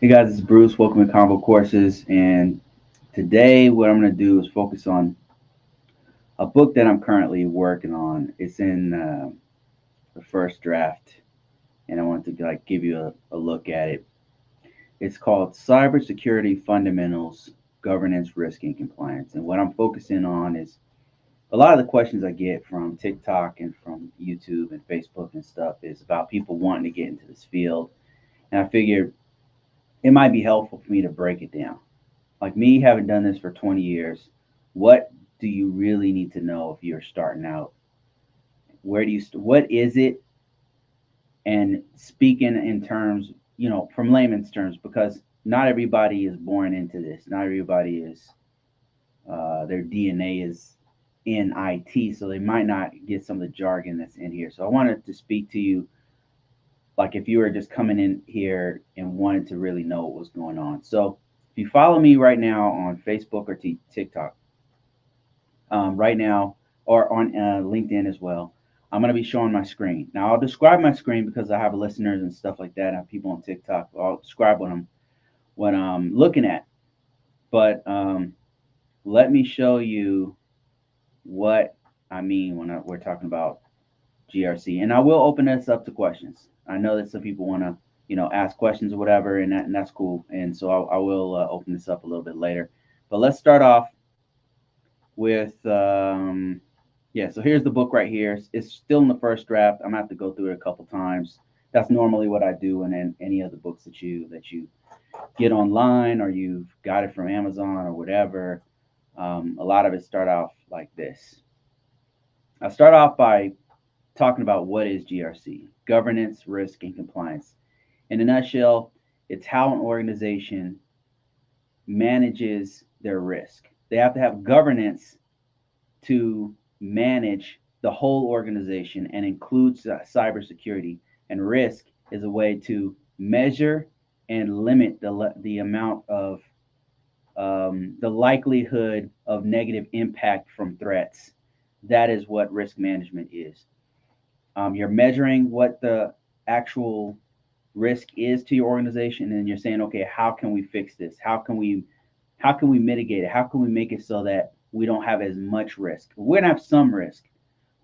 Hey guys, it's Bruce. Welcome to Convocourses. And today, what I'm going to do is focus on a book that I'm currently working on. It's in the first draft, and I want to give you a look at it. It's called Cybersecurity Fundamentals, Governance, Risk, and Compliance. And what I'm focusing on is a lot of the questions I get from TikTok and from YouTube and Facebook and stuff is about people wanting to get into this field. And I figured it might be helpful for me to break it down. Like me having done this for 20 years, what do you really need to know if you're starting out? Where do you what is it? And speaking in terms, from layman's terms, because not everybody is born into this. Not everybody is their DNA is in IT, so they might not get some of the jargon that's in here. So I wanted to speak to you like if you were just coming in here and wanted to really know what was going on. So if you follow me right now on Facebook or TikTok, right now, or on LinkedIn as well, I'm going to be showing my screen. Now, I'll describe my screen because I have listeners and stuff like that. I have people on TikTok. I'll describe what I'm looking at. But let me show you what I mean when we're talking about GRC. And I will open this up to questions. I know that some people want to, ask questions or whatever, and that's cool. And so I will open this up a little bit later. But let's start off with yeah. So here's the book right here. It's still in the first draft. I'm gonna have to go through it a couple times. That's normally what I do in any of the books that you get online or you've got it from Amazon or whatever. A lot of it start off like this. I start off by talking about what is GRC: governance, risk, and compliance. In a nutshell, it's how an organization manages their risk. They have to have governance to manage the whole organization and includes cybersecurity. And risk is a way to measure and limit the amount of the likelihood of negative impact from threats. That is what risk management is. You're measuring what the actual risk is to your organization, and you're saying, okay, how can we fix this? How can we mitigate it? How can we make it so that we don't have as much risk? We're gonna have some risk,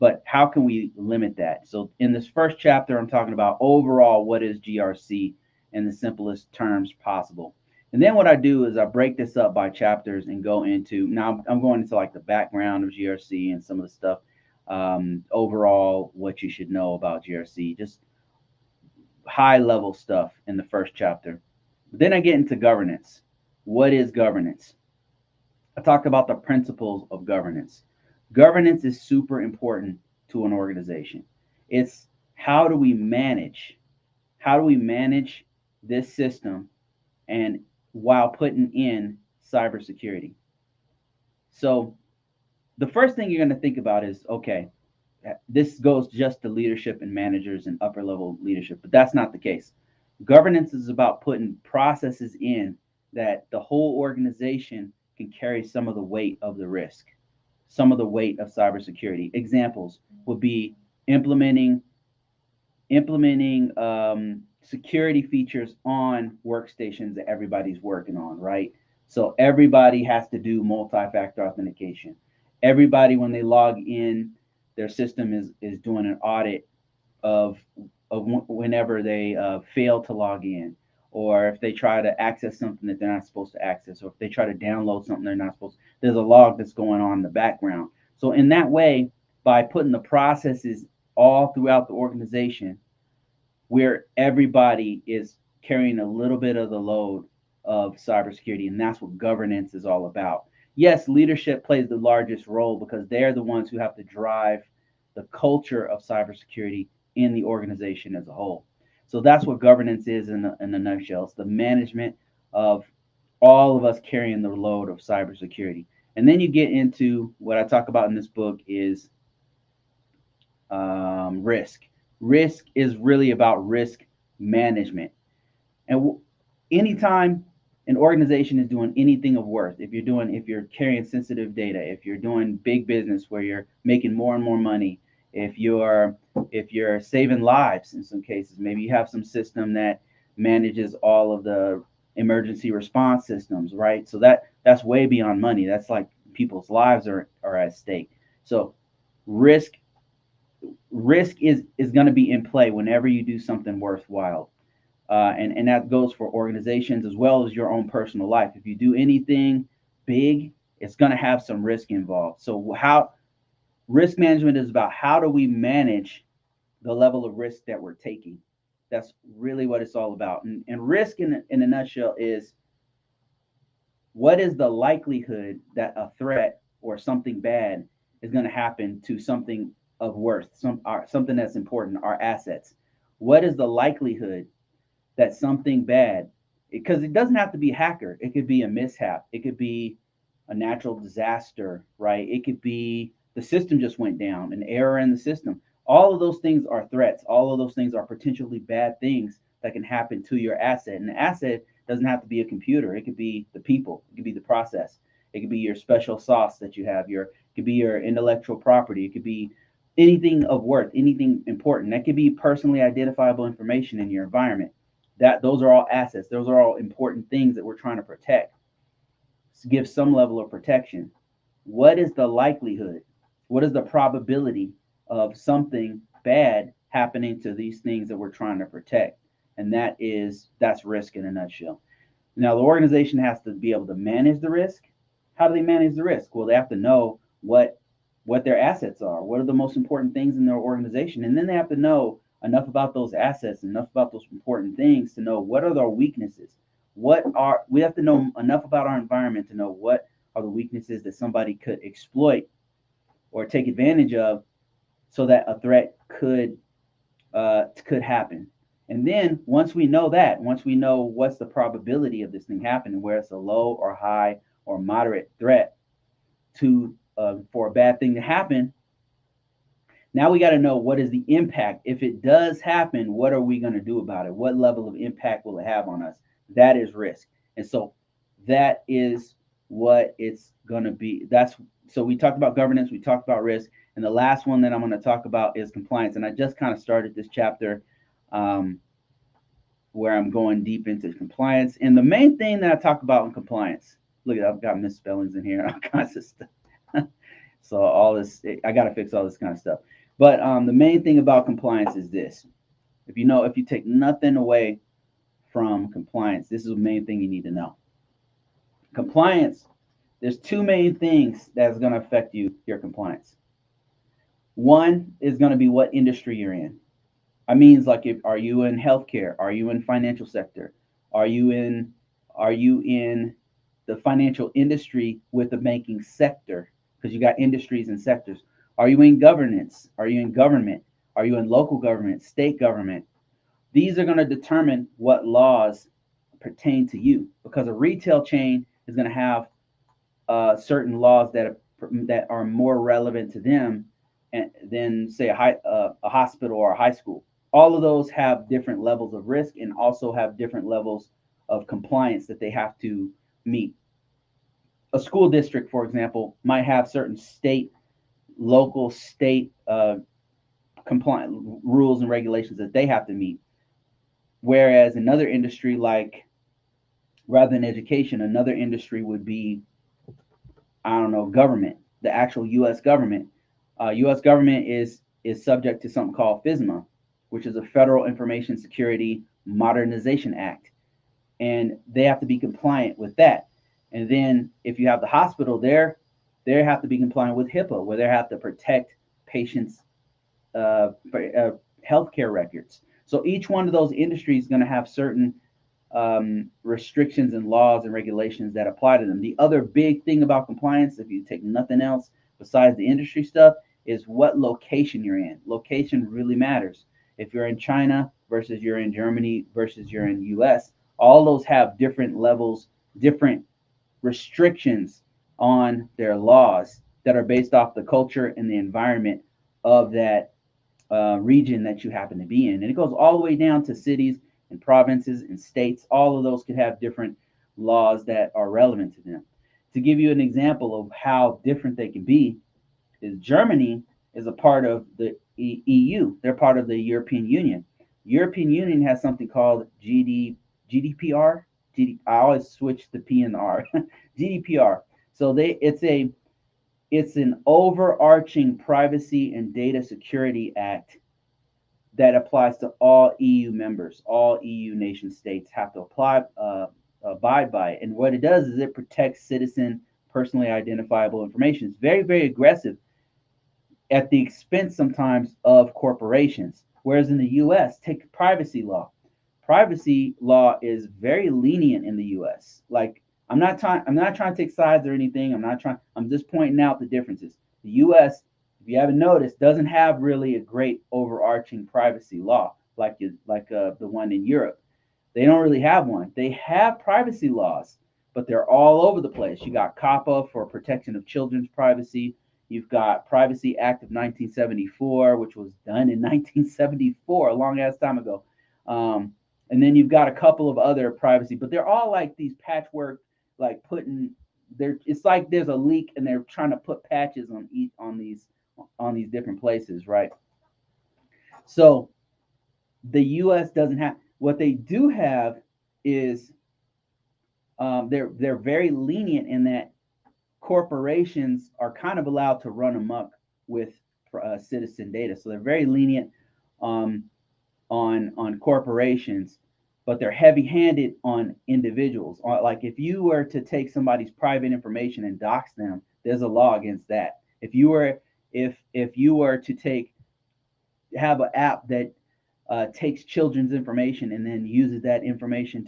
but how can we limit that? So in this first chapter, I'm talking about overall what is GRC in the simplest terms possible. And then what I do is I break this up by chapters and go into now I'm going into like the background of GRC and some of the stuff, overall what you should know about GRC, just high level stuff in the first chapter. But then I get into governance. What is governance? I talked about the principles of governance. Governance is super important to an organization. It's how do we manage? How do we manage this system and while putting in cybersecurity? So the first thing you're going to think about is okay, this goes just to leadership and managers and upper level leadership, but that's not the case. Governance is about putting processes in that the whole organization can carry some of the weight of the risk, some of the weight of cybersecurity. Examples would be implementing security features on workstations that everybody's working on, right? So everybody has to do multi-factor authentication. Everybody, when they log in, their system is doing an audit of whenever they fail to log in, or if they try to access something that they're not supposed to access, or if they try to download something they're not supposed to. There's a log that's going on in the background. So in that way, by putting the processes all throughout the organization, where everybody is carrying a little bit of the load of cybersecurity, and that's what governance is all about. Yes, leadership plays the largest role because they're the ones who have to drive the culture of cybersecurity in the organization as a whole. So that's what governance is in a nutshell. It's the management of all of us carrying the load of cybersecurity. And then you get into what I talk about in this book is risk. Risk is really about risk management. And anytime an organization is doing anything of worth, if you're carrying sensitive data, if you're doing big business where you're making more and more money, if you're saving lives in some cases, maybe you have some system that manages all of the emergency response systems, right? So that's way beyond money. That's like people's lives are at stake. So risk risk is going to be in play whenever you do something worthwhile. And that goes for organizations as well as your own personal life. If you do anything big, it's going to have some risk involved. So how risk management is about how do we manage the level of risk that we're taking. That's really what it's all about. And risk in a nutshell is what is the likelihood that a threat or something bad is going to happen to something of worth, something that's important, our assets. What is the likelihood that something bad, because it doesn't have to be a hacker, it could be a mishap, it could be a natural disaster, right? It could be the system just went down, an error in the system. All of those things are threats. All of those things are potentially bad things that can happen to your asset. And the asset doesn't have to be a computer. It could be the people. It could be the process. It could be your special sauce that you have. It could be your intellectual property. It could be anything of worth, anything important. That could be personally identifiable information in your environment. Those are all assets. Those are all important things that we're trying to protect. Give some level of protection. What is the likelihood? What is the probability of something bad happening to these things that we're trying to protect? And that's risk in a nutshell. Now the organization has to be able to manage the risk. How do they manage the risk? Well, they have to know what their assets are. What are the most important things in their organization? And then they have to know enough about those assets, enough about those important things to know what are their weaknesses. We have to know enough about our environment to know what are the weaknesses that somebody could exploit or take advantage of so that a threat could happen. And then once we know that, once we know what's the probability of this thing happening, where it's a low or high or moderate threat to for a bad thing to happen, now we got to know what is the impact. If it does happen, what are we going to do about it? What level of impact will it have on us? That is risk. And so that is what it's going to be. So we talked about governance, we talked about risk, and the last one that I'm going to talk about is compliance. And I just kind of started this chapter where I'm going deep into compliance. And the main thing that I talk about in compliance, look, I've got misspellings in here, all kinds of stuff. So all this, I got to fix all this kind of stuff. But the main thing about compliance is this. If you take nothing away from compliance, this is the main thing you need to know. Compliance, there's two main things that's going to affect your compliance. One is going to be what industry you're in. I mean, like, are you in healthcare? Are you in financial sector? Are you in the financial industry with the banking sector? Because you got industries and sectors. Are you in governance? Are you in government? Are you in local government, state government? These are going to determine what laws pertain to you, because a retail chain is going to have certain laws that are more relevant to them than, say, a hospital or a high school. All of those have different levels of risk and also have different levels of compliance that they have to meet. A school district, for example, might have certain local state compliant rules and regulations that they have to meet. Whereas another industry, like, rather than education, another industry would be, I don't know, government, the actual U.S. government. U.S. government is subject to something called FISMA, which is a Federal Information Security Modernization Act, and they have to be compliant with that. And then if you have the hospital there, they have to be compliant with HIPAA, where they have to protect patients' healthcare records. So each one of those industries is going to have certain restrictions and laws and regulations that apply to them. The other big thing about compliance, if you take nothing else besides the industry stuff, is what location you're in. Location really matters. If you're in China versus you're in Germany versus you're in US, all those have different levels, different restrictions on their laws that are based off the culture and the environment of that region that you happen to be in. And it goes all the way down to cities and provinces and states. All of those could have different laws that are relevant to them. To give you an example of how different they can be, is Germany is a part of the EU. They're part of the European Union. European Union has something called GDPR. I always switch the P and the R. GDPR. So it's an overarching privacy and data security act that applies to all EU members. All EU nation states have to abide by it. And what it does is it protects citizen personally identifiable information. It's very, very aggressive at the expense sometimes of corporations. Whereas in the US, take privacy law. Privacy law is very lenient in the US. Like I'm not trying to take sides or anything. I'm just pointing out the differences. The US, if you haven't noticed, doesn't have really a great overarching privacy law like the one in Europe. They don't really have one. They have privacy laws, but they're all over the place. You got COPPA for protection of children's privacy. You've got Privacy Act of 1974, which was done in 1974, a long ass time ago. And then you've got a couple of other privacy, but they're all like these patchwork, like it's like there's a leak and they're trying to put patches on these different places, right? So the US doesn't have. What they do have is they're very lenient in that corporations are kind of allowed to run amok with citizen data. So they're very lenient on corporations, but they're heavy-handed on individuals. Like if you were to take somebody's private information and dox them, there's a law against that. If you were to have an app that takes children's information and then uses that information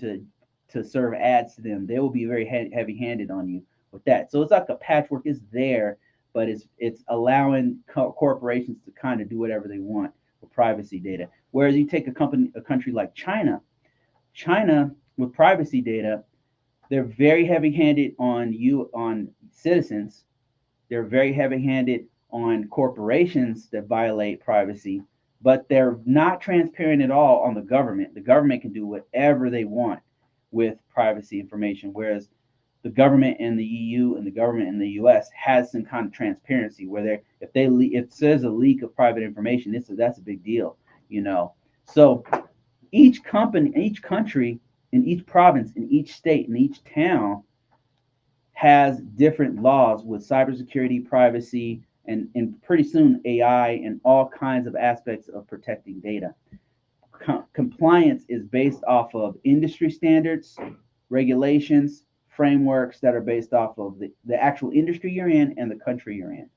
to serve ads to them, they will be very heavy-handed on you with that. So it's like a patchwork is there, but it's allowing corporations to kind of do whatever they want with privacy data. Whereas you take a country like China with privacy data, they're very heavy-handed on citizens. They're very heavy-handed on corporations that violate privacy, but they're not transparent at all on the government. The government can do whatever they want with privacy information, whereas the government in the EU and the government in the US has some kind of transparency where if there's a leak of private information, that's a big deal, you know. So each country, in each province, in each state, in each town has different laws with cybersecurity, privacy, and pretty soon AI and all kinds of aspects of protecting data. Compliance is based off of industry standards, regulations, frameworks that are based off of the actual industry you're in and the country you're in.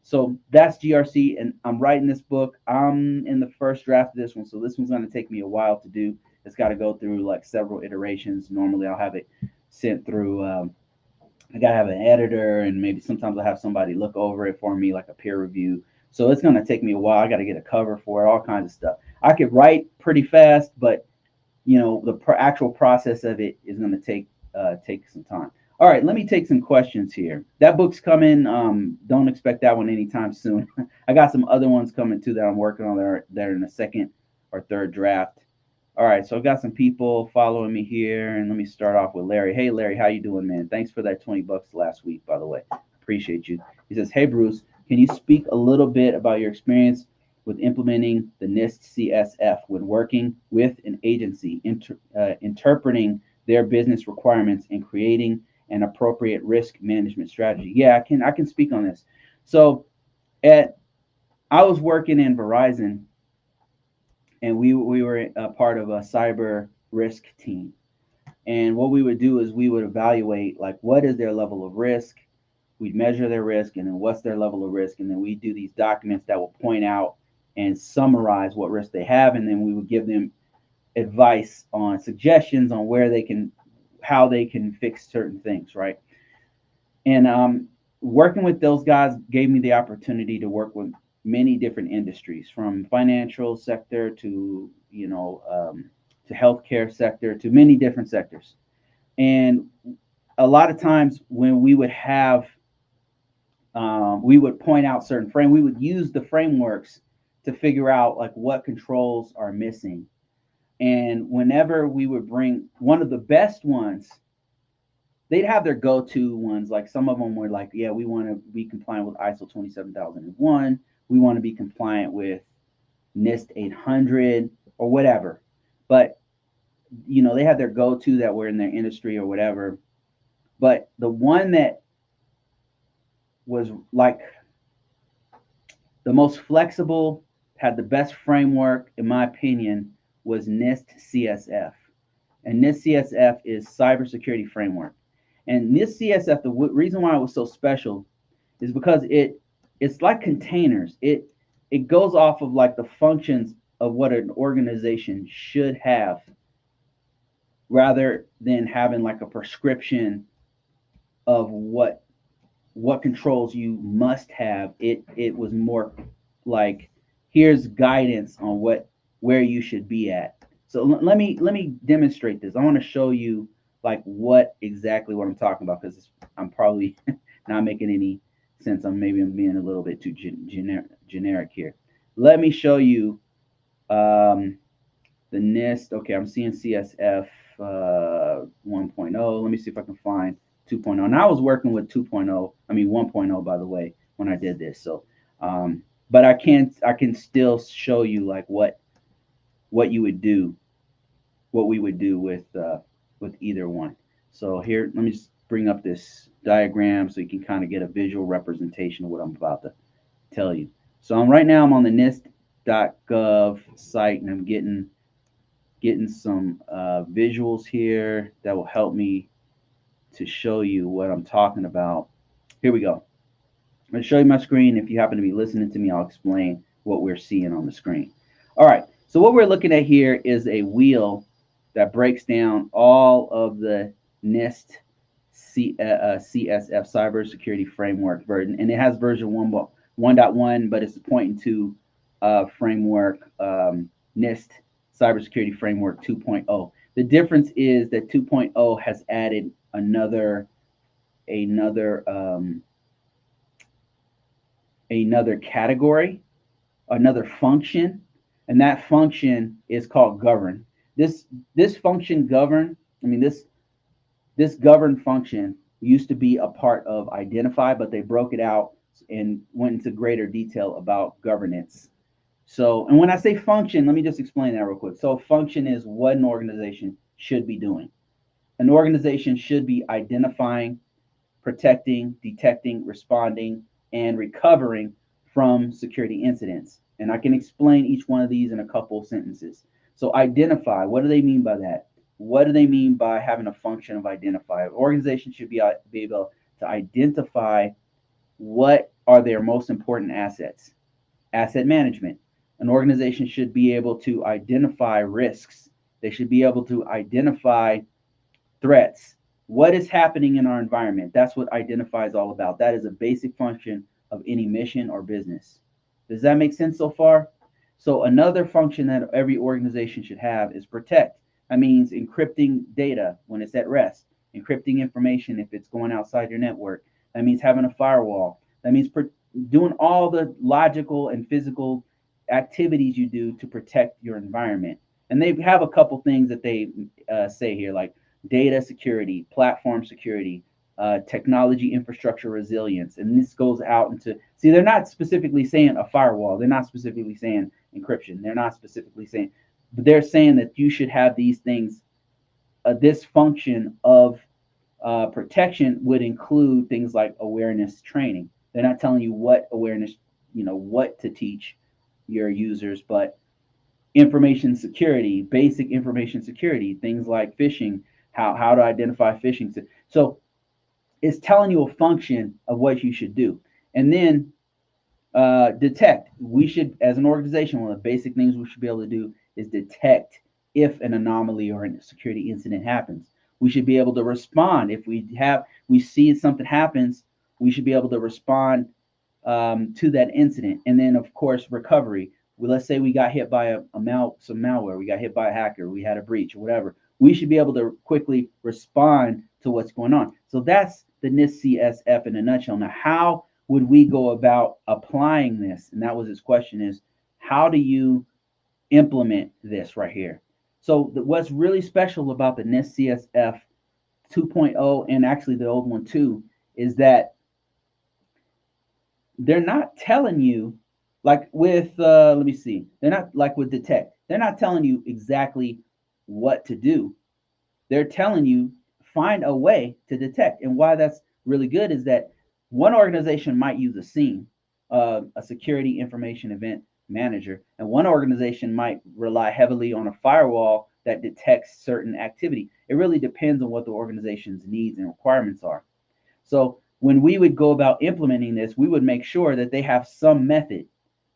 So that's GRC, and I'm writing this book. I'm in the first draft of this one, so this one's going to take me a while to do. It's got to go through like several iterations. Normally, I'll have it sent through. I got to have an editor, and maybe sometimes I'll have somebody look over it for me, like a peer review. So it's going to take me a while. I got to get a cover for it, all kinds of stuff. I could write pretty fast, but you know the actual process of it is going to take some time. All right, let me take some questions here. That book's coming. Don't expect that one anytime soon. I got some other ones coming too that I'm working on. They're in the second or third draft. All right, so I've got some people following me here, and let me start off with Larry. Hey, Larry, how you doing, man? Thanks for that $20 last week, by the way. Appreciate you. He says, hey, Bruce, can you speak a little bit about your experience with implementing the NIST CSF when working with an agency, interpreting their business requirements and creating an appropriate risk management strategy? Yeah, I can speak on this. So I was working in Verizon, and we were a part of a cyber risk team. And what we would do is we would evaluate like what is their level of risk. We'd measure their risk, and then what's their level of risk, and then we do these documents that will point out and summarize what risk they have, and then we would give them advice on suggestions on how they can fix certain things, right? And working with those guys gave me the opportunity to work with many different industries, from financial sector to to healthcare sector, to many different sectors. And a lot of times when we would point out certain we would use the frameworks to figure out like what controls are missing. And whenever we would bring one of the best ones, they'd have their go-to ones. Like some of them were like, yeah, we want to be compliant with ISO 27001. We want to be compliant with NIST 800 or whatever. But you know, they had their go-to that were in their industry or whatever. But the one that was like the most flexible, had the best framework, in my opinion, was NIST CSF. And NIST CSF is cybersecurity framework. And NIST CSF, the reason why it was so special is because it's like containers. It goes off of like the functions of what an organization should have, rather than having like a prescription of what controls you must have. It was more like, here's guidance on where you should be at. So let me demonstrate this. I want to show you like what exactly what I'm talking about, because I'm probably not making any sense. I'm being a little bit too generic here. Let me show you the NIST. Okay, I'm seeing CSF 1.0. Let me see if I can find 2.0. And I was working with 2.0. I mean 1.0, by the way, when I did this. So, but I can still show you like what you would do, what we would do with either one. So here, let me just bring up this diagram so you can kind of get a visual representation of what I'm about to tell you. So right now I'm on the NIST.gov site, and I'm getting some visuals here that will help me to show you what I'm talking about. Here we go. I'm going to show you my screen. If you happen to be listening to me, I'll explain what we're seeing on the screen. All right, so what we're looking at here is a wheel that breaks down all of the NIST CSF cybersecurity framework version, and it has version 1.1, but it's pointing to framework NIST cybersecurity framework 2.0. The difference is that 2.0 has added another category, another function, and that function is called govern. This function govern, I mean this govern function used to be a part of identify, but they broke it out and went into greater detail about governance. So, and when I say function, let me just explain that real quick. So function is what an organization should be doing. An organization should be identifying, protecting, detecting, responding, and recovering from security incidents. And I can explain each one of these in a couple of sentences. So identify, what do they mean by that? What do they mean by having a function of identify? An organization should be able to identify what are their most important assets. Asset management. An organization should be able to identify risks. They should be able to identify threats. What is happening in our environment? That's what identify is all about. That is a basic function of any mission or business. Does that make sense so far? So another function that every organization should have is protect. That means encrypting data when it's at rest, encrypting information if it's going outside your network. That means having a firewall. That means doing all the logical and physical activities you do to protect your environment. And they have a couple things that they say here, like data security, platform security, technology infrastructure resilience. And this goes out into, see, they're not specifically saying a firewall. They're not specifically saying encryption. They're not specifically saying, but they're saying that you should have these things. This function of protection would include things like awareness training. They're not telling you what awareness, what to teach your users, but information security, basic information security, things like phishing, how to identify phishing. So it's telling you a function of what you should do. And then detect. We should, as an organization, one of the basic things we should be able to do is detect if an anomaly or a security incident happens. We should be able to respond. If we see something happens, we should be able to respond to that incident. And then, of course, recovery. Well, let's say we got hit by some malware, we got hit by a hacker, we had a breach or whatever. We should be able to quickly respond to what's going on. So that's the NIST CSF in a nutshell. Now, how would we go about applying this? And that was his question, is how do you implement this right here? So what's really special about the NIST CSF 2.0 and actually the old one too is that they're not telling you, like with let me see, they're not like with detect, they're not telling you exactly what to do. They're telling you find a way to detect. And why that's really good is that one organization might use a SIEM, a security information event manager, and one organization might rely heavily on a firewall that detects certain activity. It really depends on what the organization's needs and requirements are. So when we would go about implementing this, we would make sure that they have some method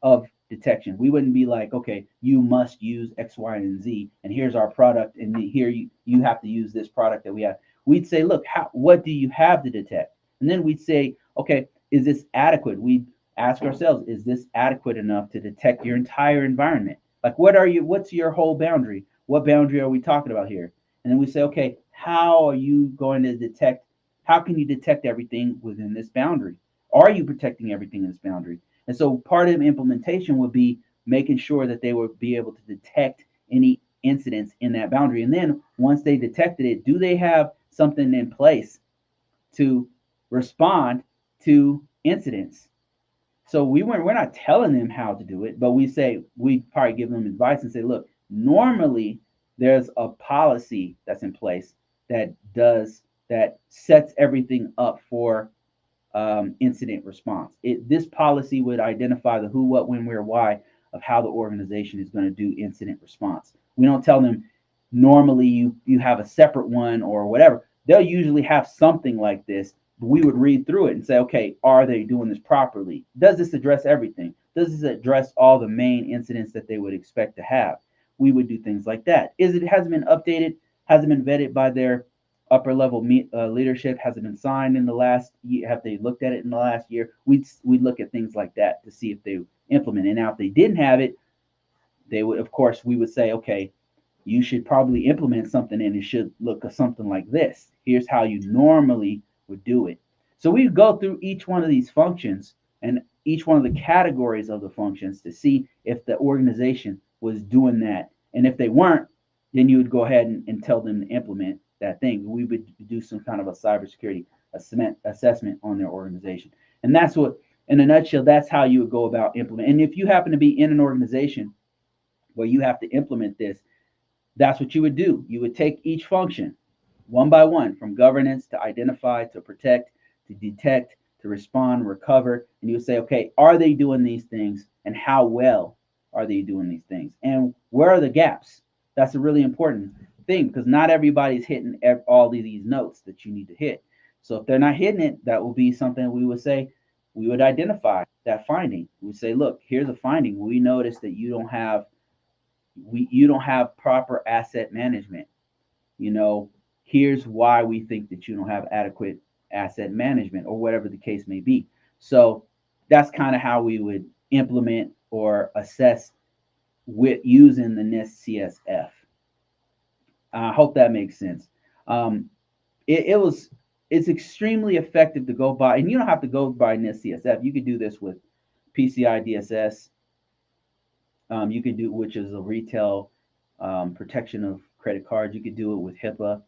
of detection. We wouldn't be like, okay, you must use X, Y, and Z, and here's our product, and here you have to use this product that we have. We'd say, look, what do you have to detect? And then we'd say, okay, is this adequate? We'd ask ourselves, is this adequate enough to detect your entire environment? Like, what's your whole boundary? What boundary are we talking about here? And then we say, okay, how are you going to detect? How can you detect everything within this boundary? Are you protecting everything in this boundary? And so part of implementation would be making sure that they would be able to detect any incidents in that boundary. And then once they detected it, do they have something in place to respond to incidents? So we're not telling them how to do it, but we probably give them advice and say, look, normally there's a policy that's in place that sets everything up for incident response. This policy would identify the who, what, when, where, why of how the organization is going to do incident response. We don't tell them normally you have a separate one or whatever. They'll usually have something like this. We would read through it and say, okay, are they doing this properly? Does this address everything? Does this address all the main incidents that they would expect to have? We would do things like that. Hasn't been updated, hasn't been vetted by their upper level leadership, has it been signed in the last year? Have they looked at it in the last year? We'd look at things like that to see if they implement it. Now, if they didn't have it, they would, of course, we would say, okay, you should probably implement something, and it should look something like this. Here's how you normally would do it. So we go through each one of these functions and each one of the categories of the functions to see if the organization was doing that. And if they weren't, then you would go ahead and tell them to implement that thing. We would do some kind of a cybersecurity assessment on their organization. And that's what, in a nutshell, that's how you would go about implementing. And if you happen to be in an organization where you have to implement this, that's what you would do. You would take each function one by one, from governance to identify to protect to detect to respond, recover, and you would say, okay, are they doing these things, and how well are they doing these things, and where are the gaps? That's a really important thing, because not everybody's hitting all of these notes that you need to hit. So if they're not hitting it, that will be something we would say, we would identify that finding. We would say, look, here's a finding. We noticed that you don't have proper asset management. You know, here's why we think that you don't have adequate asset management, or whatever the case may be. So that's kind of how we would implement or assess with using the NIST CSF. I hope that makes sense. Um, it's extremely effective to go by, and you don't have to go by NIST CSF. You could do this with PCI DSS. You could do, which is a retail protection of credit cards. You could do it with HIPAA.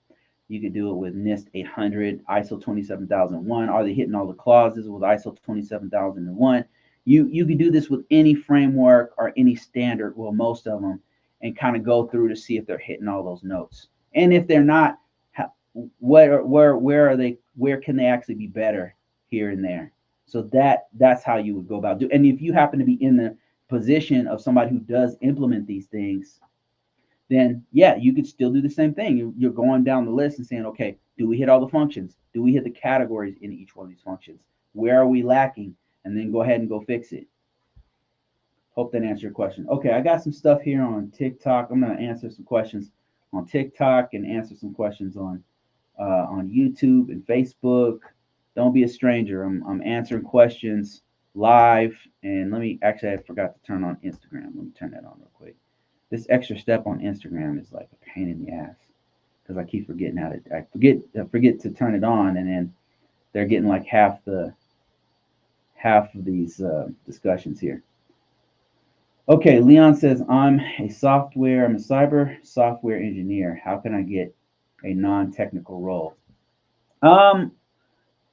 You could do it with NIST 800, ISO 27001. Are they hitting all the clauses with ISO 27001? You could do this with any framework or any standard, well, most of them, and kind of go through to see if they're hitting all those notes. And if they're not, where are they? Where can they actually be better here and there? So that's how you would go about doing. And if you happen to be in the position of somebody who does implement these things, then yeah, you could still do the same thing. You're going down the list and saying, okay, do we hit all the functions? Do we hit the categories in each one of these functions? Where are we lacking? And then go ahead and go fix it. Hope that answered your question. Okay, I got some stuff here on TikTok. I'm going to answer some questions on TikTok and answer some questions on YouTube and Facebook. Don't be a stranger. I'm answering questions live. And let me, actually, I forgot to turn on Instagram. Let me turn that on real quick. This extra step on Instagram is like a pain in the ass, because I keep forgetting how to. I forget to turn it on, and then they're getting like half of these discussions here. Okay, Leon says, I'm a cyber software engineer. How can I get a non-technical role?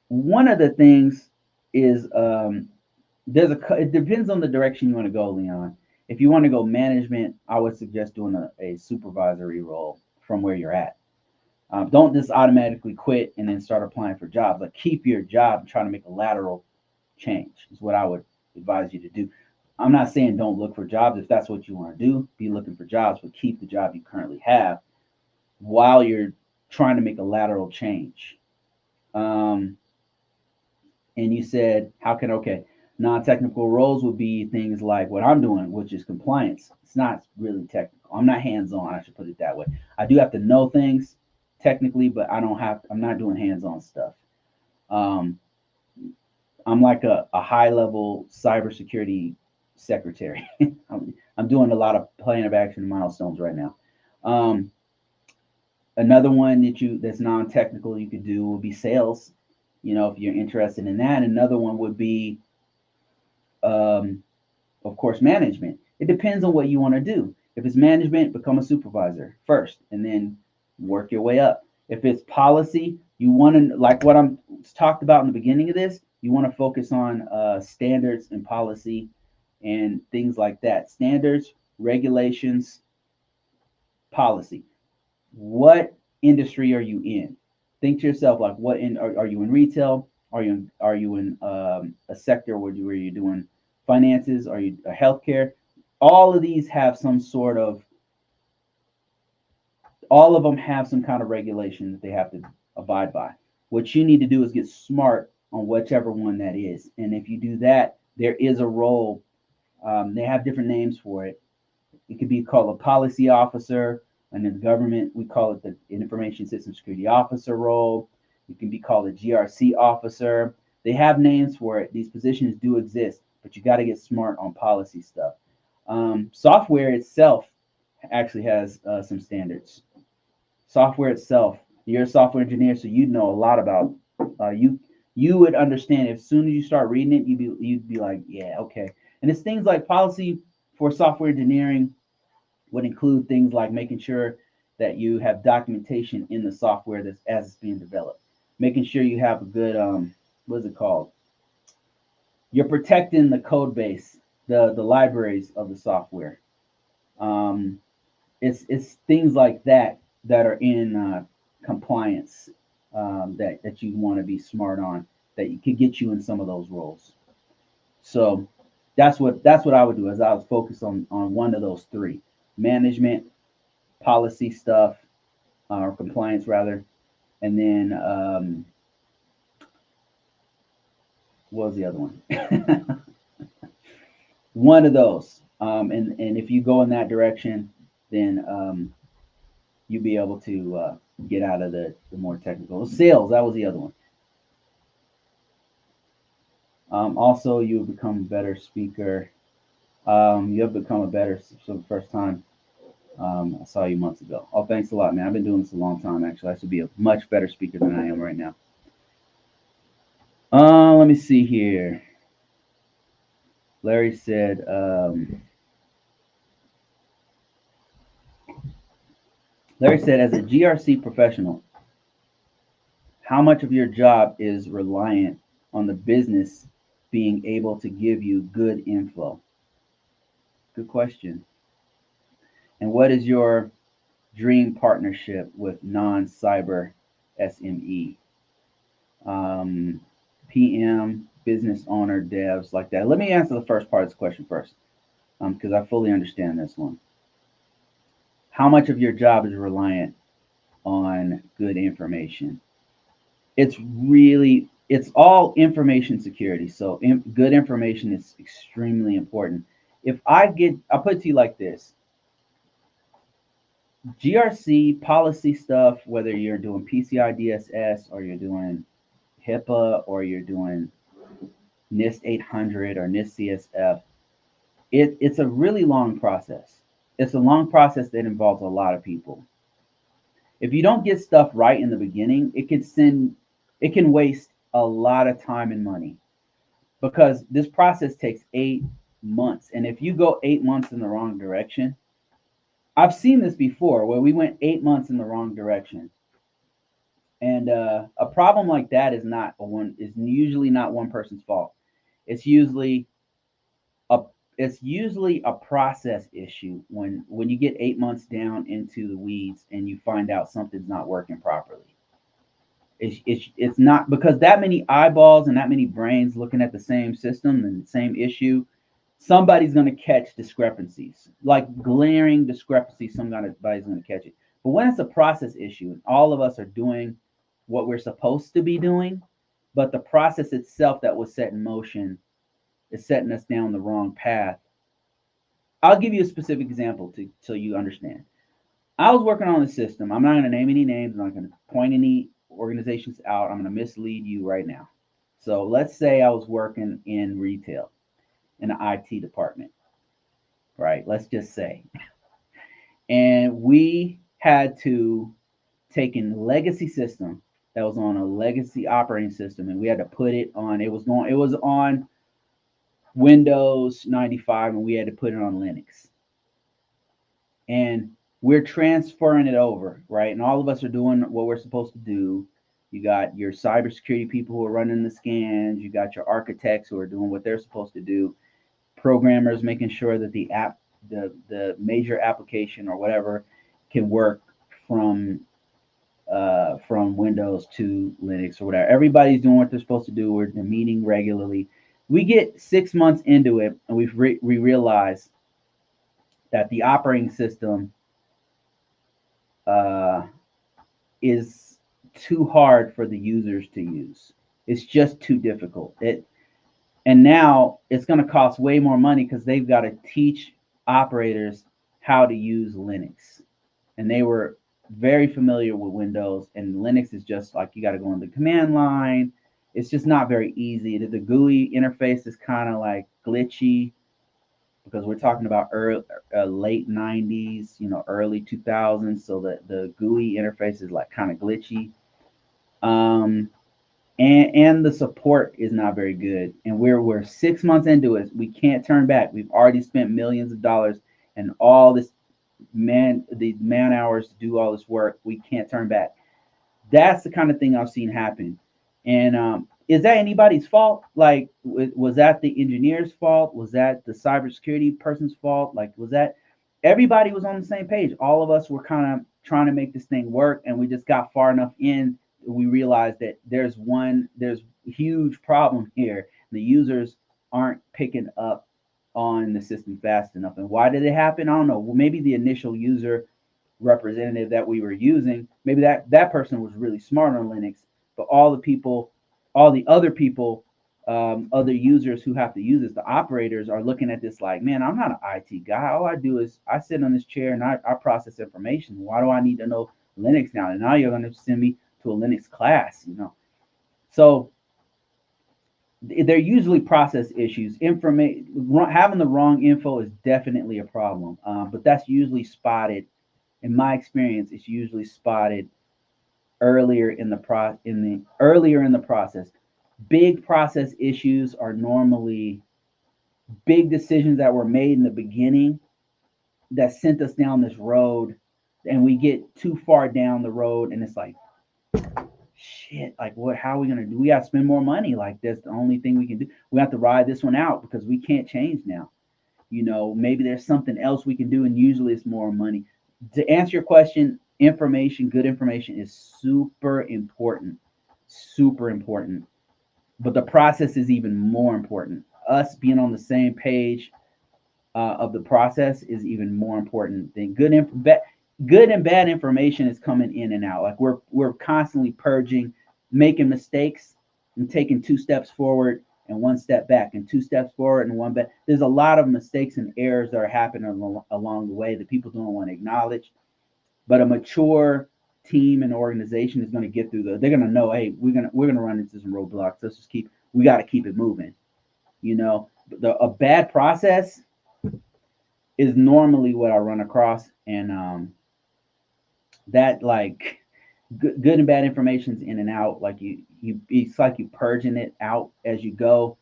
One of the things is it depends on the direction you want to go, Leon. If you want to go management, I would suggest doing a supervisory role from where you're at. Don't just automatically quit and then start applying for jobs. Like, keep your job and try to make a lateral change is what I would advise you to do. I'm not saying don't look for jobs. If that's what you want to do, be looking for jobs, but keep the job you currently have while you're trying to make a lateral change. Um, and you said, how can, okay, non-technical roles would be things like what I'm doing, which is compliance. It's not really technical. I'm not hands-on, I should put it that way. I do have to know things technically, but I'm not doing hands-on stuff. Um, I'm like a high-level cybersecurity secretary. I'm doing a lot of plan of action milestones right now. Um, Another one that's non-technical you could do would be sales. If you're interested in that. Another one would be, um, of course, management. It depends on what you want to do. If it's management, become a supervisor first, and then work your way up. If it's policy, you want to, like what I'm talked about in the beginning of this, you want to focus on standards and policy and things like that. Standards, regulations, policy. What industry are you in? Think to yourself, like, are you in retail? Are you in a sector where you're doing finances? Are you healthcare? All of these have some sort of, all of them have some kind of regulation that they have to abide by. What you need to do is get smart on whichever one that is, and if you do that, there is a role. They have different names for it. It could be called a policy officer, and in the government, we call it the Information System Security Officer role. It can be called a GRC officer. They have names for it. These positions do exist, but you got to get smart on policy stuff. Software itself actually has some standards. Software itself, you're a software engineer, so you'd know a lot about. You would understand as soon as you start reading it. You'd be like, yeah, okay. And it's things like policy for software engineering would include things like making sure that you have documentation in the software that's as it's being developed, making sure you have a good what is it called? You're protecting the code base, the libraries of the software. Um, it's things like that that are in compliance, that you want to be smart on, that you could get you in some of those roles. So that's what I would do, is I would focus on one of those three: management, policy stuff, or compliance rather, and then what was the other one? One of those. And if you go in that direction, then you'll be able to get out of the more technical sales. That was the other one. Also, you become a better speaker. You have become a better, for the first time. I saw you months ago. Oh, thanks a lot, man. I've been doing this a long time, actually. I should be a much better speaker than I am right now. Let me see here. Larry said, as a GRC professional, how much of your job is reliant on the business being able to give you good info? Good question. And what is your dream partnership with non-cyber SME? PM, business owner, devs, like that. Let me answer the first part of this question first, because I fully understand this one. How much of your job is reliant on good information? It's all information security. So good information is extremely important. I'll put it to you like this: GRC policy stuff, whether you're doing PCI DSS or you're doing HIPAA or you're doing NIST 800 or NIST CSF, it's a really long process. It's a long process that involves a lot of people. If you don't get stuff right in the beginning, it can waste a lot of time and money, because this process takes 8 months. And if you go 8 months in the wrong direction, I've seen this before where we went 8 months in the wrong direction. And a problem like that is usually not one person's fault. It's usually it's usually a process issue when you get 8 months down into the weeds and you find out something's not working properly. It's not because that many eyeballs and that many brains looking at the same system and the same issue. Somebody's going to catch discrepancies, like glaring discrepancies. Somebody's going to catch it. But when it's a process issue and all of us are doing what we're supposed to be doing, but the process itself that was set in motion is setting us down the wrong path. I'll give you a specific example so you understand. I was working on the system. I'm not going to name any names. I'm not going to point any organizations out. I'm going to mislead you right now. So let's say I was working in retail in the IT department, right? Let's just say. And we had to take in legacy system that was on a legacy operating system, and we had to put it on. It was on Windows 95, and we had to put it on Linux. And we're transferring it over, right? And all of us are doing what we're supposed to do. You got your cybersecurity people who are running the scans. You got your architects who are doing what they're supposed to do. Programmers making sure that the app, the major application or whatever, can work from Windows to Linux or whatever. Everybody's doing what they're supposed to do. We're meeting regularly. We get 6 months into it, and we realize that the operating system is too hard for the users to use. It's just too difficult. And now it's going to cost way more money because they've got to teach operators how to use Linux. And they were very familiar with Windows, and Linux is just like you got to go on the command line. It's just not very easy. The GUI interface is kind of like glitchy because we're talking about late 90s, early 2000s. So the GUI interface is like kind of glitchy. And the support is not very good. And we're 6 months into it. We can't turn back. We've already spent millions of dollars and all this these man hours to do all this work. We can't turn back. That's the kind of thing I've seen happen. And is that anybody's fault? Like, was that the engineer's fault? Was that the cybersecurity person's fault? Like, was that everybody was on the same page? All of us were kind of trying to make this thing work, and we just got far enough in. We realized that there's a huge problem here. The users aren't picking up on the system fast enough. And why did it happen? I don't know. Well, maybe the initial user representative that we were using, maybe that person was really smart on Linux, but all the other people, other users who have to use this, the operators are looking at this like, man, I'm not an IT guy. All I do is I sit on this chair and I process information. Why do I need to know Linux now? And now you're going to send me to a Linux class, So they're usually process issues. Having the wrong info is definitely a problem, but that's usually spotted. In my experience, it's usually spotted earlier in the process. Big process issues are normally big decisions that were made in the beginning that sent us down this road, and we get too far down the road, and it's like, shit, like how are we gonna do? We gotta spend more money. Like that's the only thing we can do. We have to ride this one out because we can't change now. Maybe there's something else we can do, and usually it's more money. To answer your question, good information is super important, but the process is even more important. Us being on the same page of the process is even more important than good and bad information is coming in and out. Like we're constantly purging, making mistakes, and taking 2 steps forward and 1 step back, and 2 steps forward and 1 back. There's a lot of mistakes and errors that are happening along the way that people don't want to acknowledge. But a mature team and organization is going to get through those. They're going to know, hey, we're going to run into some roadblocks. We got to keep it moving. A bad process is normally what I run across, and that like good and bad information's in and out. Like it's like you purging it out as you go.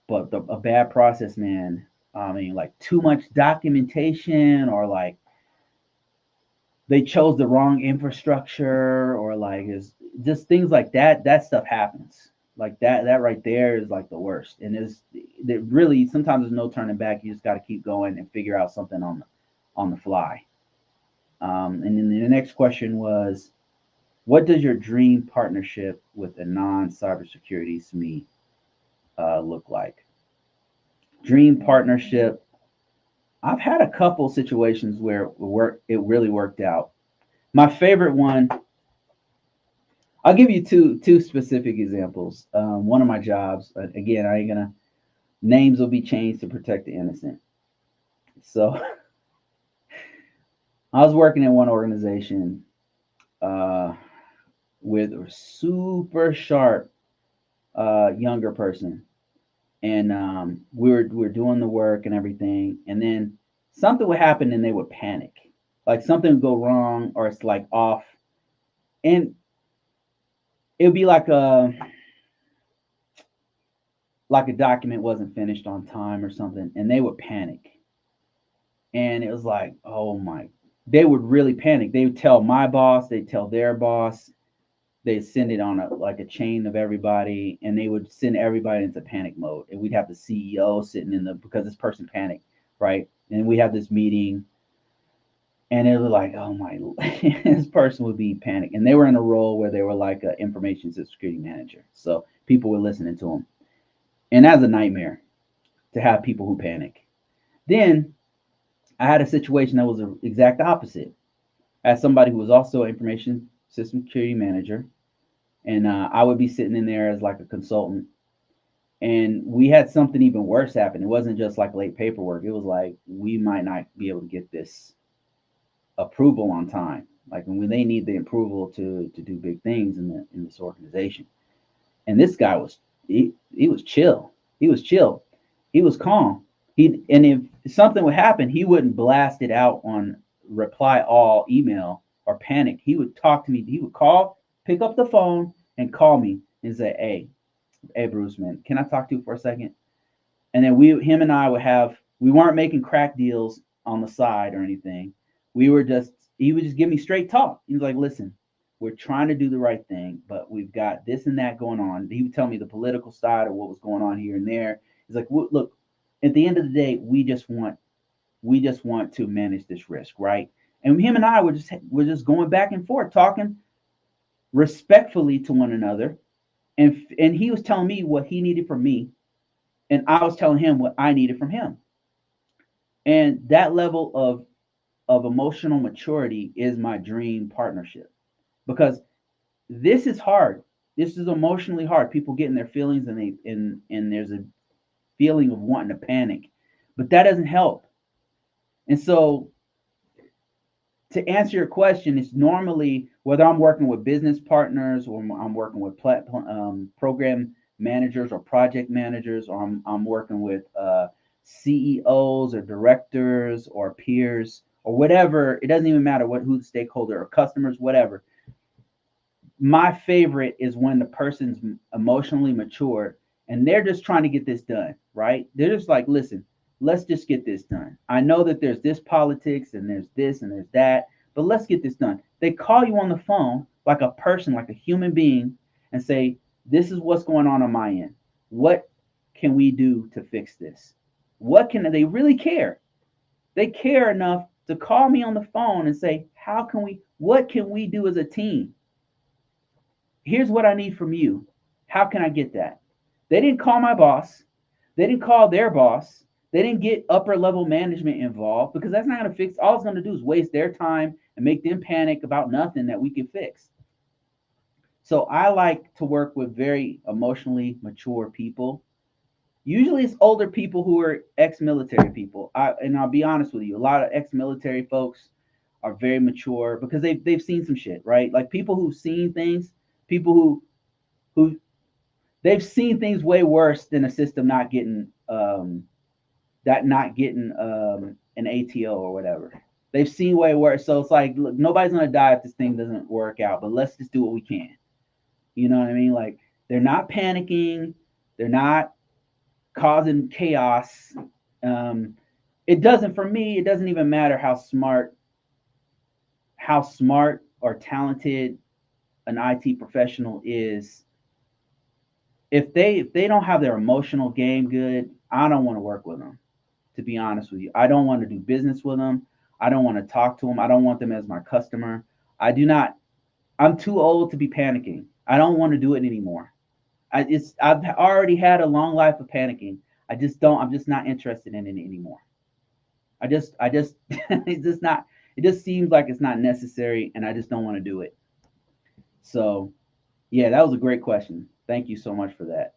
But a bad process, man. I mean, like too much documentation, or like they chose the wrong infrastructure, or like is just things like that. That stuff happens. Like that right there is like the worst. And there really sometimes there's no turning back. You just got to keep going and figure out something on the fly. And then the next question was, what does your dream partnership with a non-cybersecurity SME look like? Dream partnership. I've had a couple situations where it really worked out. My favorite one, I'll give you two specific examples. One of my jobs, again, I ain't gonna names will be changed to protect the innocent. So I was working in one organization uh, with a super sharp younger person, and we're doing the work and everything, and then something would happen and they would panic, like something would go wrong or it's like off, and it would be like a document wasn't finished on time or something, and they would panic, and it was like, oh my, they would really panic. They would tell my boss, they'd tell their boss, they'd send it on a chain of everybody, and they would send everybody into panic mode, and we'd have the CEO sitting in the because this person panicked, right? And we have this meeting, and it was like, oh my, this person would be panicked, and they were in a role where they were like an information security manager, so people were listening to them, and that's a nightmare to have people who panic. Then I had a situation that was the exact opposite. I had somebody who was also an information system security manager, and I would be sitting in there as like a consultant. And we had something even worse happen. It wasn't just like late paperwork. It was like we might not be able to get this approval on time. Like when they need the approval to do big things in this organization. And this guy was he was chill. He was chill. He was calm. And if something would happen, he wouldn't blast it out on reply all email or panic. He would talk to me. He would call, pick up the phone, and call me and say, "Hey, Bruce, man, can I talk to you for a second?" And then him and I would have. We weren't making crack deals on the side or anything. We were just. He would just give me straight talk. He was like, "Listen, we're trying to do the right thing, but we've got this and that going on." He would tell me the political side of what was going on here and there. He's like, "Look, at the end of the day, we just want to manage this risk, right?" And him and I were just going back and forth, talking respectfully to one another, and he was telling me what he needed from me, and I was telling him what I needed from him. And that level of emotional maturity is my dream partnership, because this is hard. This is emotionally hard. People get in their feelings, and there's a feeling of wanting to panic, but that doesn't help. And so, to answer your question, it's normally whether I'm working with business partners or I'm working with program managers or project managers, or I'm working with CEOs or directors or peers or whatever. It doesn't even matter who the stakeholder or customers, whatever. My favorite is when the person's emotionally mature and they're just trying to get this done, right? They're just like, listen, let's just get this done. I know that there's this politics and there's this and there's that, but let's get this done. They call you on the phone like a person, like a human being, and say, this is what's going on my end. What can we do to fix this? What can they really care? They care enough to call me on the phone and say, what can we do as a team? Here's what I need from you. How can I get that? They didn't call my boss. They didn't call their boss. They didn't get upper level management involved, because that's not going to fix. All it's going to do is waste their time and make them panic about nothing that we can fix. So I like to work with very emotionally mature people. Usually it's older people who are ex-military people. And I'll be honest with you, a lot of ex-military folks are very mature because they've seen some shit, right? Like people who've seen things, people who they've seen things way worse than a system not getting an ATO or whatever. They've seen way worse. So it's like, look, nobody's gonna die if this thing doesn't work out, but let's just do what we can. You know what I mean? Like they're not panicking, they're not causing chaos. Um, it doesn't for me. It doesn't even matter how smart or talented an IT professional is. if they don't have their emotional game good, I don't want to work with them. To be honest with you, I don't want to do business with them. I don't want to talk to them. I don't want them as my customer. I do not. I'm too old to be panicking. I don't want to do it anymore. I've already had a long life of panicking. I just don't. I'm just not interested in it anymore. I just it's just not. It just seems like it's not necessary, and I just don't want to do it. So yeah, that was a great question. Thank you so much for that.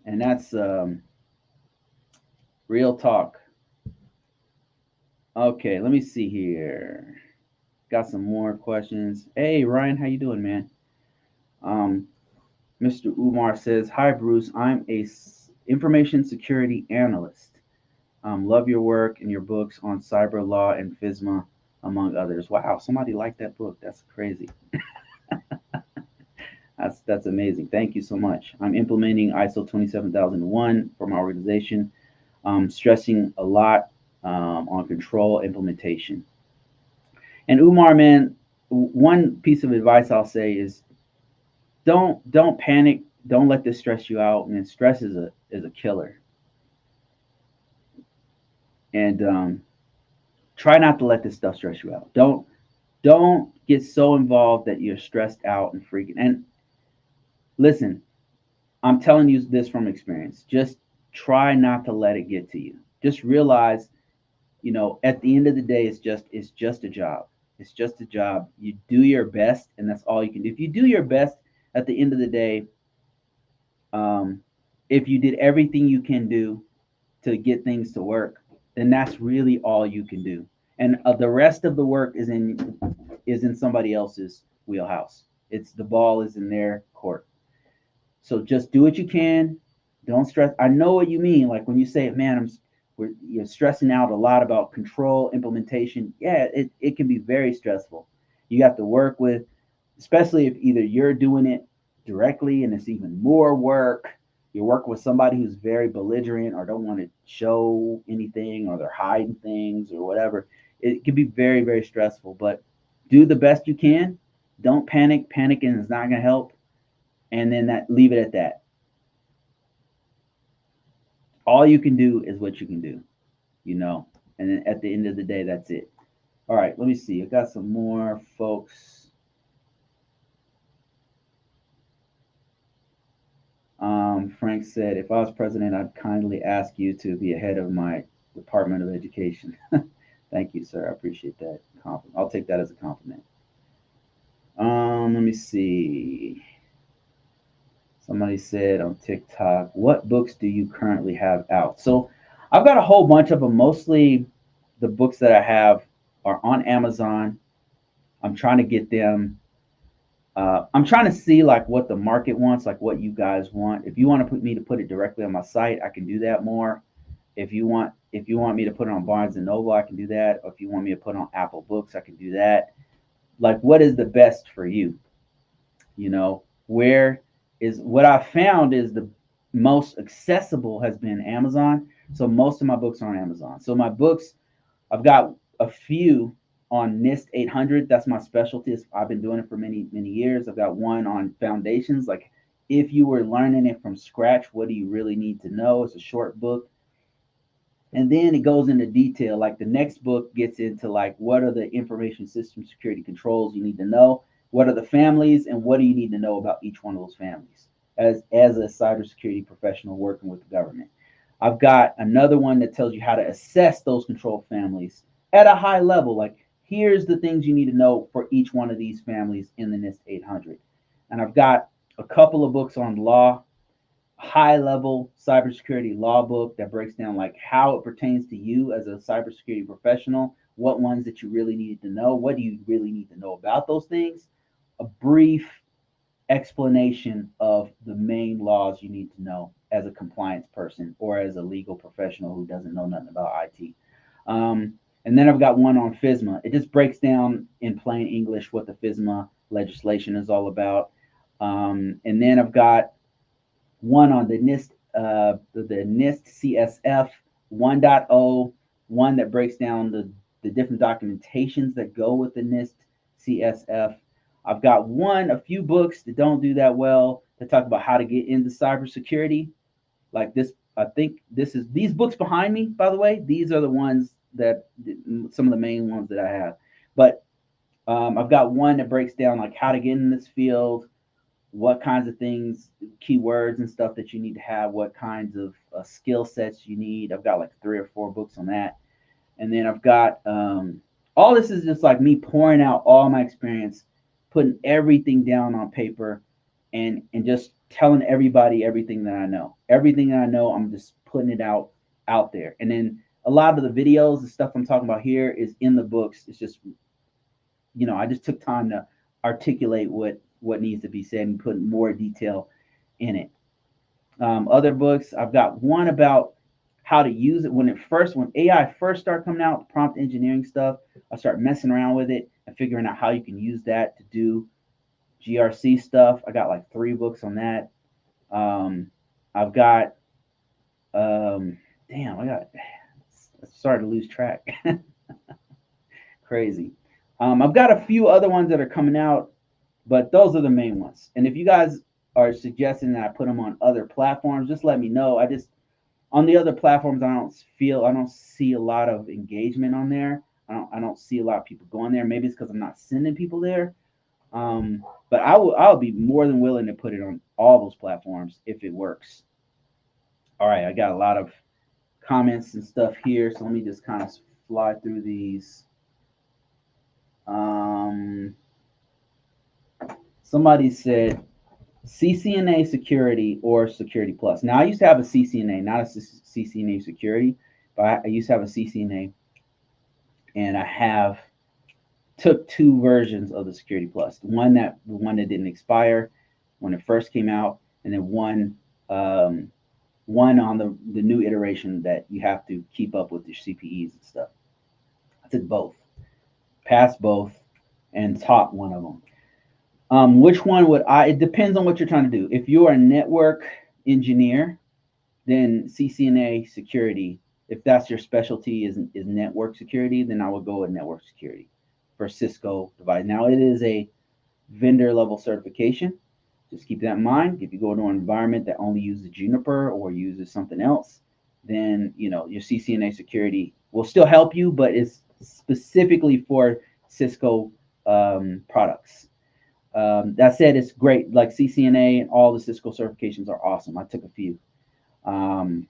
And that's real talk. Okay, let me see here. Got some more questions. Hey Ryan, how you doing, man? Um, Mr. Umar says, "Hi Bruce, I'm a information security analyst. Love your work and your books on cyber law and FISMA, among others." Wow, somebody liked that book. That's crazy. That's amazing. Thank you so much. I'm implementing ISO 27001 for my organization, stressing a lot on control implementation. And Umar, man, one piece of advice I'll say is don't panic. Don't let this stress you out. And stress is a killer. And try not to let this stuff stress you out. Don't get so involved that you're stressed out and freaking. And listen, I'm telling you this from experience. Just try not to let it get to you. Just realize, at the end of the day, it's just a job. It's just a job. You do your best, and that's all you can do. If you do your best, at the end of the day, um, if you did everything you can do to get things to work, then that's really all you can do. And the rest of the work is in somebody else's wheelhouse. It's the ball is in their court. So just do what you can. Don't stress. I know what you mean. Like when you say, "Man, you're stressing out a lot about control implementation." Yeah, it can be very stressful. You have to work with, especially if either you're doing it directly and it's even more work. You're working with somebody who's very belligerent or don't want to show anything or they're hiding things or whatever. It can be very, very stressful, but do the best you can. Don't panic. Panicking is not going to help. And then leave it at that. All you can do is what you can do, you know. And then at the end of the day, that's it. All right, let me see. I got some more folks. Frank said, "If I was president, I'd kindly ask you to be ahead of my Department of Education." Thank you, sir. I appreciate that compliment. I'll take that as a compliment. Let me see. Somebody said on TikTok, "What books do you currently have out?" So I've got a whole bunch of them. Mostly the books that I have are on Amazon. I'm trying to get them. I'm trying to see like what the market wants, like what you guys want. If you want to put me to put it directly on my site, I can do that more. If you want me to put it on Barnes and Noble, I can do that. Or if you want me to put it on Apple Books, I can do that. Like what is the best for you? Where is what I found is the most accessible has been Amazon. So most of my books are on Amazon. So my books, I've got a few on NIST 800. That's my specialty. I've been doing it for many, many years. I've got one on foundations. Like if you were learning it from scratch, what do you really need to know? It's a short book. And then it goes into detail. Like the next book gets into like what are the information system security controls you need to know? What are the families and what do you need to know about each one of those families as a cybersecurity professional working with the government? I've got another one that tells you how to assess those control families at a high level. Like here's the things you need to know for each one of these families in the NIST 800. And I've got a couple of books on law, high level cybersecurity law book that breaks down like how it pertains to you as a cybersecurity professional, what ones that you really needed to know, what do you really need to know about those things, a brief explanation of the main laws you need to know as a compliance person or as a legal professional who doesn't know nothing about IT. And then I've got one on FISMA. It just breaks down in plain English what the FISMA legislation is all about. And then I've got one on the NIST CSF 1.0, one that breaks down the different documentations that go with the NIST CSF. I've got a few books that don't do that well that talk about how to get into cybersecurity. Like this, I think these books behind me, by the way, these are the ones that some of the main ones that I have. But I've got one that breaks down like how to get in this field, what kinds of things, keywords and stuff that you need to have, what kinds of skill sets you need. I've got like 3 or 4 books on that. And then I've got all this is just like me pouring out all my experience, putting everything down on paper, and just telling everybody everything that I know. Everything that I know, I'm just putting it out there. And then a lot of the videos, the stuff I'm talking about here is in the books. It's just, I just took time to articulate what needs to be said and put more detail in it. Other books, I've got one about how to use it when AI first started coming out, prompt engineering stuff. I started messing around with it and figuring out how you can use that to do GRC stuff. I got like 3 books on that. I've got I started to lose track. Crazy. I've got a few other ones that are coming out, but those are the main ones. And if you guys are suggesting that I put them on other platforms, just let me know. On the other platforms, I don't see a lot of engagement on there. I don't see a lot of people going there. Maybe it's because I'm not sending people there. But I'll be more than willing to put it on all those platforms if it works. All right, I got a lot of comments and stuff here, so let me just kind of fly through these. Somebody said CCNA security or security plus. Now I used to have a CCNA, not a CCNA security, but I used to have a CCNA, and I took 2 versions of the security plus. The one that didn't expire when it first came out, and then one on the new iteration that you have to keep up with your CPEs and stuff. I took both, passed both, and taught one of them. Which one would it depends on what you're trying to do. If you're a network engineer, then CCNA security, if that's your specialty is network security, then I would go with network security for Cisco device. Now it is a vendor level certification. Just keep that in mind. If you go to an environment that only uses Juniper or uses something else, then your CCNA security will still help you, but it's specifically for Cisco products. That said, it's great. Like CCNA and all the Cisco certifications are awesome. I took a few. The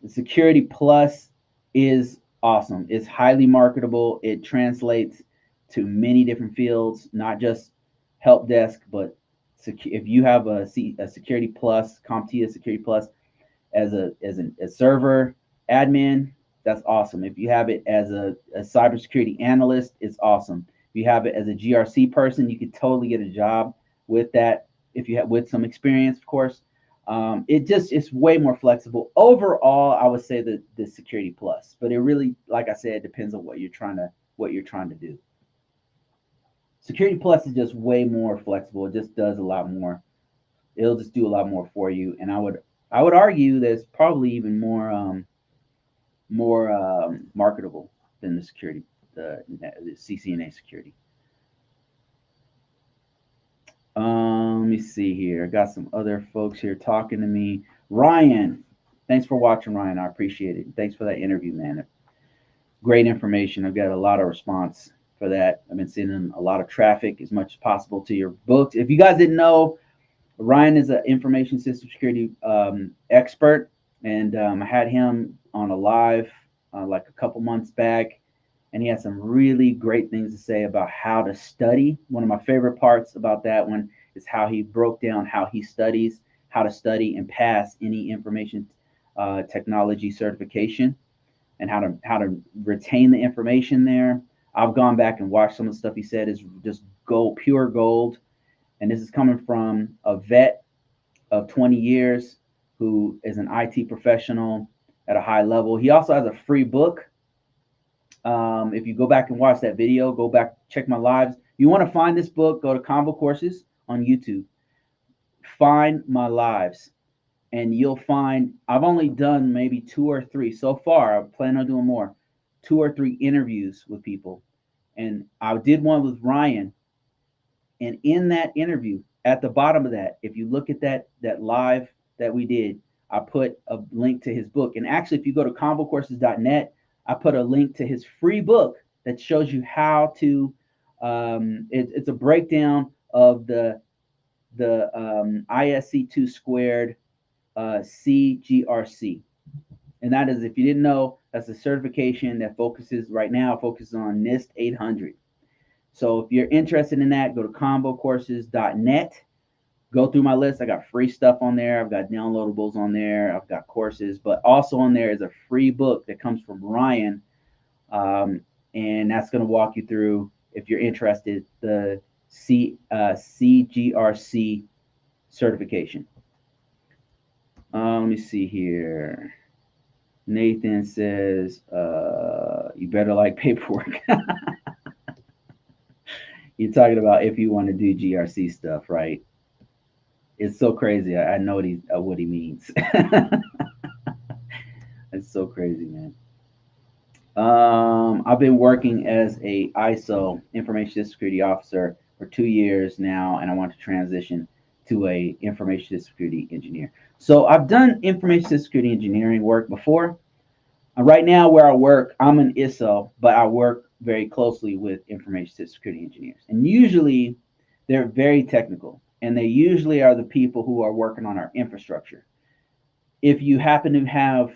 Security Plus is awesome. It's highly marketable. It translates to many different fields, not just help desk, but if you have a Security Plus, CompTIA Security Plus as a server admin, that's awesome. If you have it as a cybersecurity analyst, it's awesome. If you have it as a GRC person, you could totally get a job with that if you have with some experience, of course. It's way more flexible. Overall, I would say the Security Plus, but it really, like I said, depends on what you're trying to do. Security Plus is just way more flexible. It just does a lot more. It'll just do a lot more for you. And I would argue that it's probably even more marketable than the CCNA security. Let me see here. I got some other folks here talking to me. Ryan, thanks for watching, Ryan. I appreciate it. Thanks for that interview, man. Great information. I've got a lot of response for that. I've been sending a lot of traffic as much as possible to your books. If you guys didn't know, Ryan is an information system security expert, and I had him on a live like a couple months back, and he had some really great things to say about how to study. One of my favorite parts about that one is how he broke down how he studies, how to study and pass any information technology certification, and how to retain the information there. I've gone back and watched some of the stuff he said is just gold, pure gold. And this is coming from a vet of 20 years who is an IT professional at a high level. He also has a free book. If you go back and watch that video, go back, check my lives. You want to find this book, go to Convocourses on YouTube. Find my lives. And you'll find, I've only done maybe 2 or 3 so far. I plan on doing more. 2 or 3 interviews with people. And I did one with Ryan. And in that interview, at the bottom of that, if you look at that live that we did, I put a link to his book. And actually, if you go to convocourses.net, I put a link to his free book that shows you how to. It's a breakdown of the ISC2 squared CGRC. And that is, if you didn't know, that's a certification that focuses on NIST 800. So if you're interested in that, go to convocourses.net. Go through my list. I got free stuff on there. I've got downloadables on there. I've got courses, but also on there is a free book that comes from Ryan, and that's going to walk you through, if you're interested, the CGRC certification. Let me see here. Nathan says, you better like paperwork. You're talking about if you want to do GRC stuff, right? It's so crazy. I know what he means. It's so crazy, man. I've been working as a ISO information security officer for 2 years now, and I want to transition to a information security engineer. So I've done information security engineering work before. Right now, where I work, I'm an ISO, but I work very closely with information security engineers, and usually they're very technical, and they usually are the people who are working on our infrastructure. If you happen to have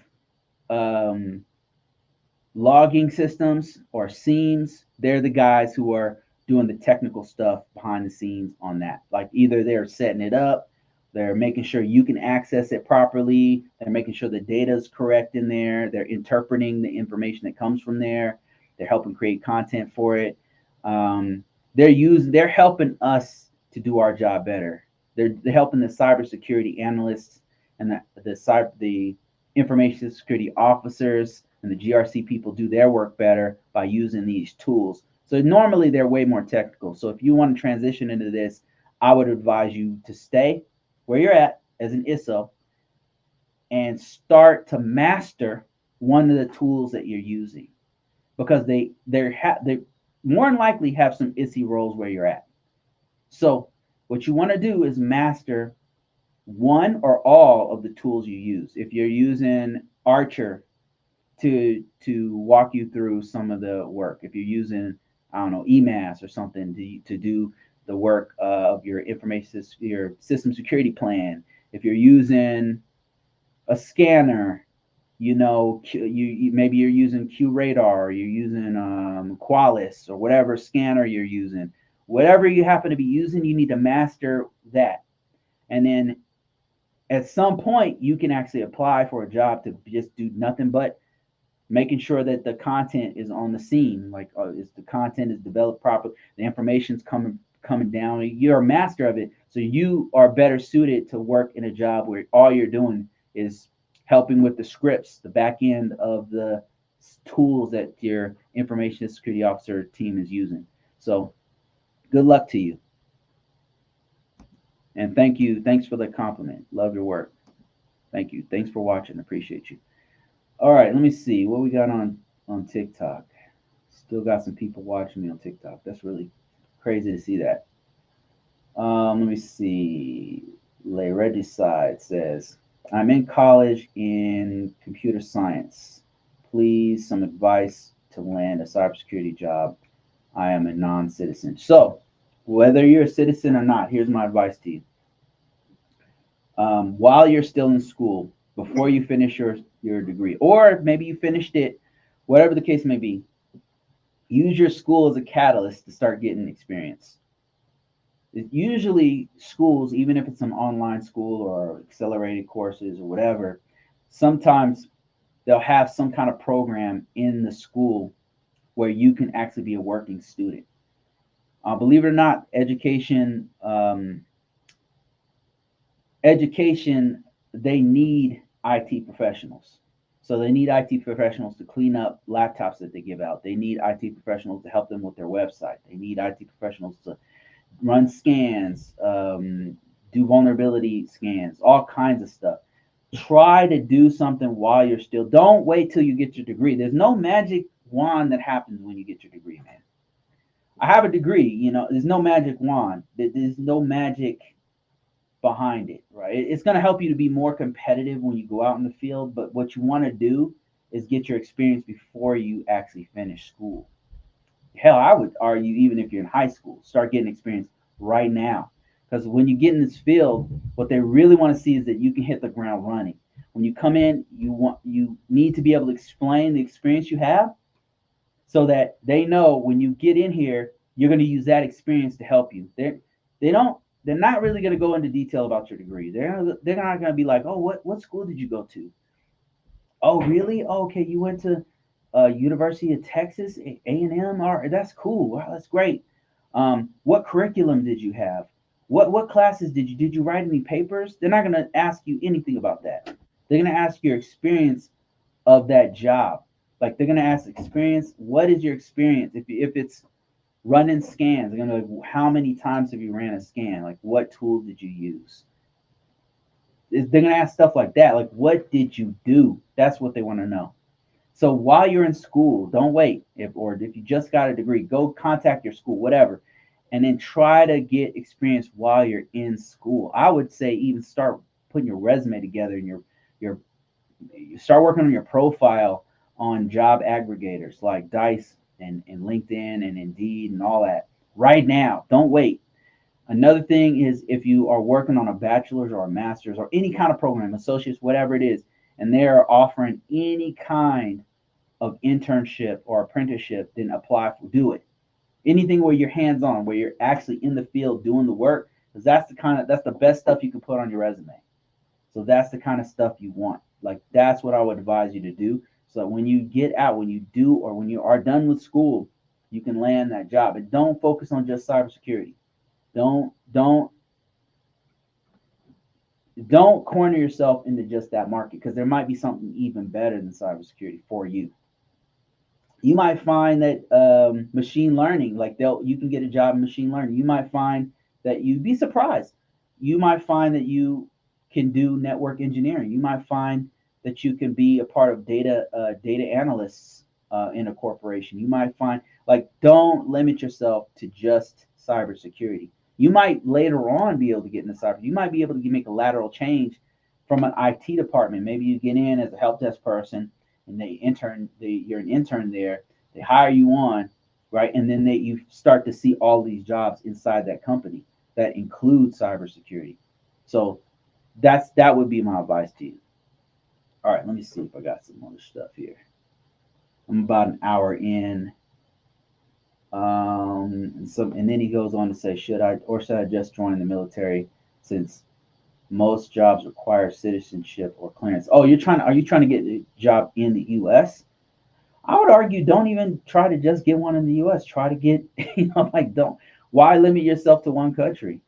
logging systems or scenes, they're the guys who are doing the technical stuff behind the scenes on that. Like either they're setting it up, they're making sure you can access it properly, they're making sure the data is correct in there, they're interpreting the information that comes from there, they're helping create content for it. They're helping us to do our job better. They're helping the cybersecurity analysts and the information security officers and the GRC people do their work better by using these tools. So normally they're way more technical. So if you want to transition into this, I would advise you to stay where you're at as an ISO and start to master one of the tools that you're using, because they more than likely have some ISI roles where you're at. So what you want to do is master one or all of the tools you use. If you're using Archer to walk you through some of the work, if you're using, I don't know, EMAS or something to do the work of your your system security plan, if you're using a scanner, maybe you're using QRadar, or you're using Qualys, or whatever scanner you're using, whatever you happen to be using, you need to master that. And then at some point, you can actually apply for a job to just do nothing but making sure that the content is on the scene, like the content is developed properly, the information's coming down. You're a master of it, so you are better suited to work in a job where all you're doing is helping with the scripts, the back end of the tools that your information security officer team is using. So good luck to you. And thank you. Thanks for the compliment. Love your work. Thank you. Thanks for watching. Appreciate you. All right, let me see what we got on TikTok. Still got some people watching me on TikTok. That's really crazy to see that. Let me see. Le Regicide says, I'm in college in computer science. Please, some advice to land a cybersecurity job. I am a non-citizen. So, whether you're a citizen or not, here's my advice to you. While you're still in school, before you finish your degree, or maybe you finished it, whatever the case may be, use your school as a catalyst to start getting experience. Usually schools, even if it's an online school or accelerated courses or whatever, sometimes they'll have some kind of program in the school where you can actually be a working student. Believe it or not, education, they need IT professionals. So they need IT professionals to clean up laptops that they give out. They need IT professionals to help them with their website. They need IT professionals to run scans, do vulnerability scans, all kinds of stuff. Try to do something while you're still. Don't wait till you get your degree. There's no magic wand that happens when you get your degree, man. I have a degree. There's no magic wand. There's no magic behind it, right? It's going to help you to be more competitive when you go out in the field, but what you want to do is get your experience before you actually finish school. Hell, I would argue, even if you're in high school, start getting experience right now. Because when you get in this field, what they really want to see is that you can hit the ground running. When you come in, you need to be able to explain the experience you have so that they know when you get in here, you're going to use that experience to help you. They're not really going to go into detail about your degree. They're not going to be like, oh, what school did you go to? Oh, really? Oh, okay, you went to University of Texas, A&M. All right, that's cool. Wow, that's great. What curriculum did you have? What classes did you write any papers? They're not going to ask you anything about that. They're going to ask your experience of that job. Like they're going to ask experience. What is your experience? If it's running scans, they're going to like, how many times have you ran a scan? Like what tools did you use? They're going to ask stuff like that. Like what did you do? That's what they want to know. So while you're in school, don't wait. If you just got a degree, go contact your school, whatever, and then try to get experience while you're in school. I would say even start putting your resume together and your you start working on your profile on job aggregators like Dice and LinkedIn and Indeed and all that right now. Don't wait. Another thing is if you are working on a bachelor's or a master's or any kind of program, associates, whatever it is, and they are offering any kind of internship or apprenticeship, then apply for do it. Anything where you're hands on, where you're actually in the field doing the work, because that's the best stuff you can put on your resume. So that's the kind of stuff you want. Like that's what I would advise you to do. So when you get out, when you do, or when you are done with school, you can land that job. And don't focus on just cybersecurity. Don't don't don't corner yourself into just that market because there might be something even better than cybersecurity for you. You might find that machine learning, like you can get a job in machine learning. You might find that you'd be surprised. You might find that you can do network engineering. You might find that you can be a part of data analysts in a corporation. You might find like don't limit yourself to just cybersecurity. You might later on be able to get into cyber. You might be able to make a lateral change from an IT department. Maybe you get in as a help desk person and you're an intern there, they hire you on, right? And then you start to see all these jobs inside that company that include cybersecurity. So that would be my advice to you. All right, let me see if I got some more stuff here. I'm about an hour in. And then he goes on to say, should I just join the military since most jobs require citizenship or clearance? Oh, are you trying to get a job in the US? I would argue don't even try to just get one in the US. Try to get, like don't why limit yourself to one country?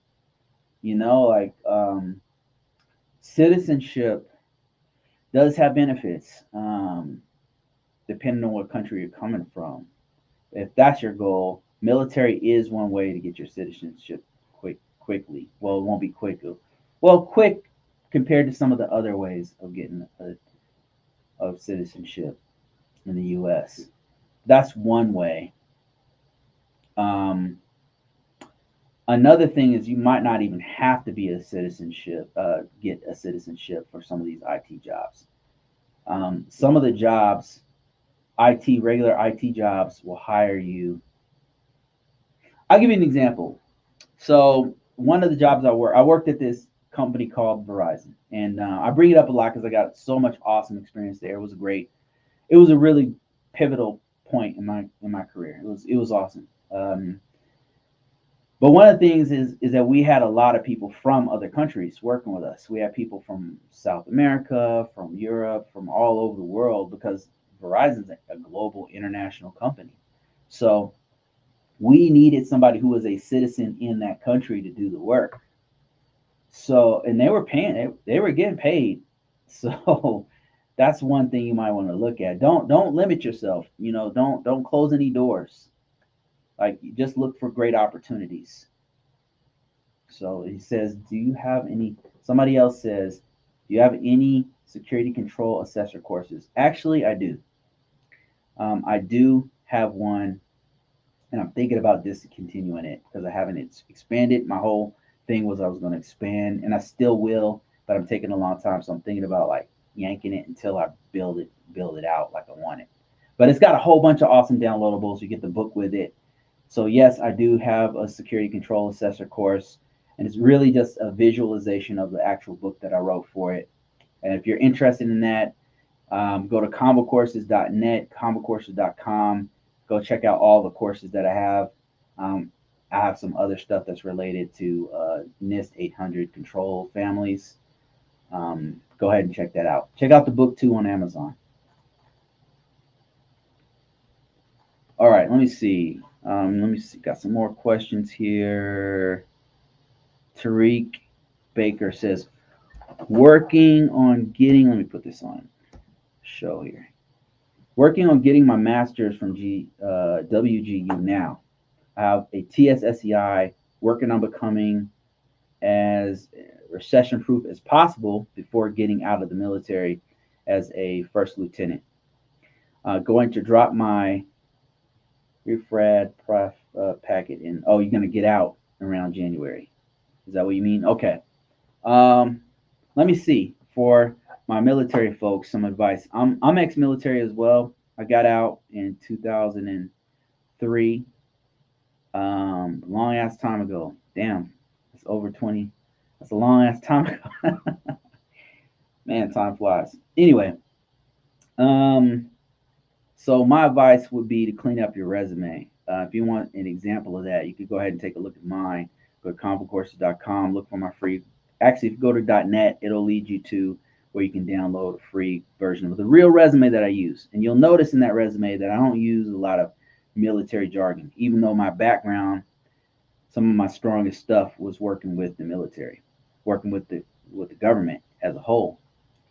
Like citizenship does have benefits, depending on what country you're coming from. If that's your goal, military is one way to get your citizenship quickly. Well, it won't be quick. Well, quick compared to some of the other ways of getting of citizenship in the U.S. That's one way. Um, Another thing is you might not even have to be get a citizenship for some of these IT jobs. Some of the jobs, regular IT jobs, will hire you. I'll give you an example. So one of the jobs I worked at this company called Verizon, and I bring it up a lot because I got so much awesome experience there. It was a really pivotal point in my career. It was awesome. But one of the things is that we had a lot of people from other countries working with us. We had people from South America, from Europe, from all over the world because Verizon's a global international company. So we needed somebody who was a citizen in that country to do the work. So, and they were getting paid. So that's one thing you might want to look at. Don't limit yourself. Don't close any doors. Like just look for great opportunities. So he says, somebody else says, do you have any security control assessor courses? Actually, I do. I do have one and I'm thinking about discontinuing it because I haven't expanded. My whole thing was I was going to expand, and I still will, but I'm taking a long time, so I'm thinking about like yanking it until I build it out like I want it. But it's got a whole bunch of awesome downloadables. You get the book with it. So yes, I do have a security control assessor course, and it's really just a visualization of the actual book that I wrote for it. And if you're interested in that, go to convocourses.net, convocourses.com. Go check out all the courses that I have. I have some other stuff that's related to NIST 800 control families. Go ahead and check that out. Check out the book too on Amazon. All right, let me see. Got some more questions here. Tariq Baker says, working on getting, let me put this on show here. Working on getting my master's from WGU now. I have a TSSEI, working on becoming as recession proof as possible before getting out of the military as a first lieutenant. Going to drop my refrad packet in. Oh, you're going to get out around January. Is that what you mean? Okay. Let me see. For my military folks, some advice. I'm ex-military as well. I got out in 2003. Long ass time ago. Damn, it's over 20. That's a long ass time ago. Man, time flies. Anyway, so my advice would be to clean up your resume. If you want an example of that, you could go ahead and take a look at mine. Go to convocourses.com, look for my free. Actually, if you go to .net, it'll lead you to where you can download a free version of the real resume that I use. And you'll notice in that resume that I don't use a lot of military jargon, even though my background, some of my strongest stuff was working with the military, working with the government as a whole.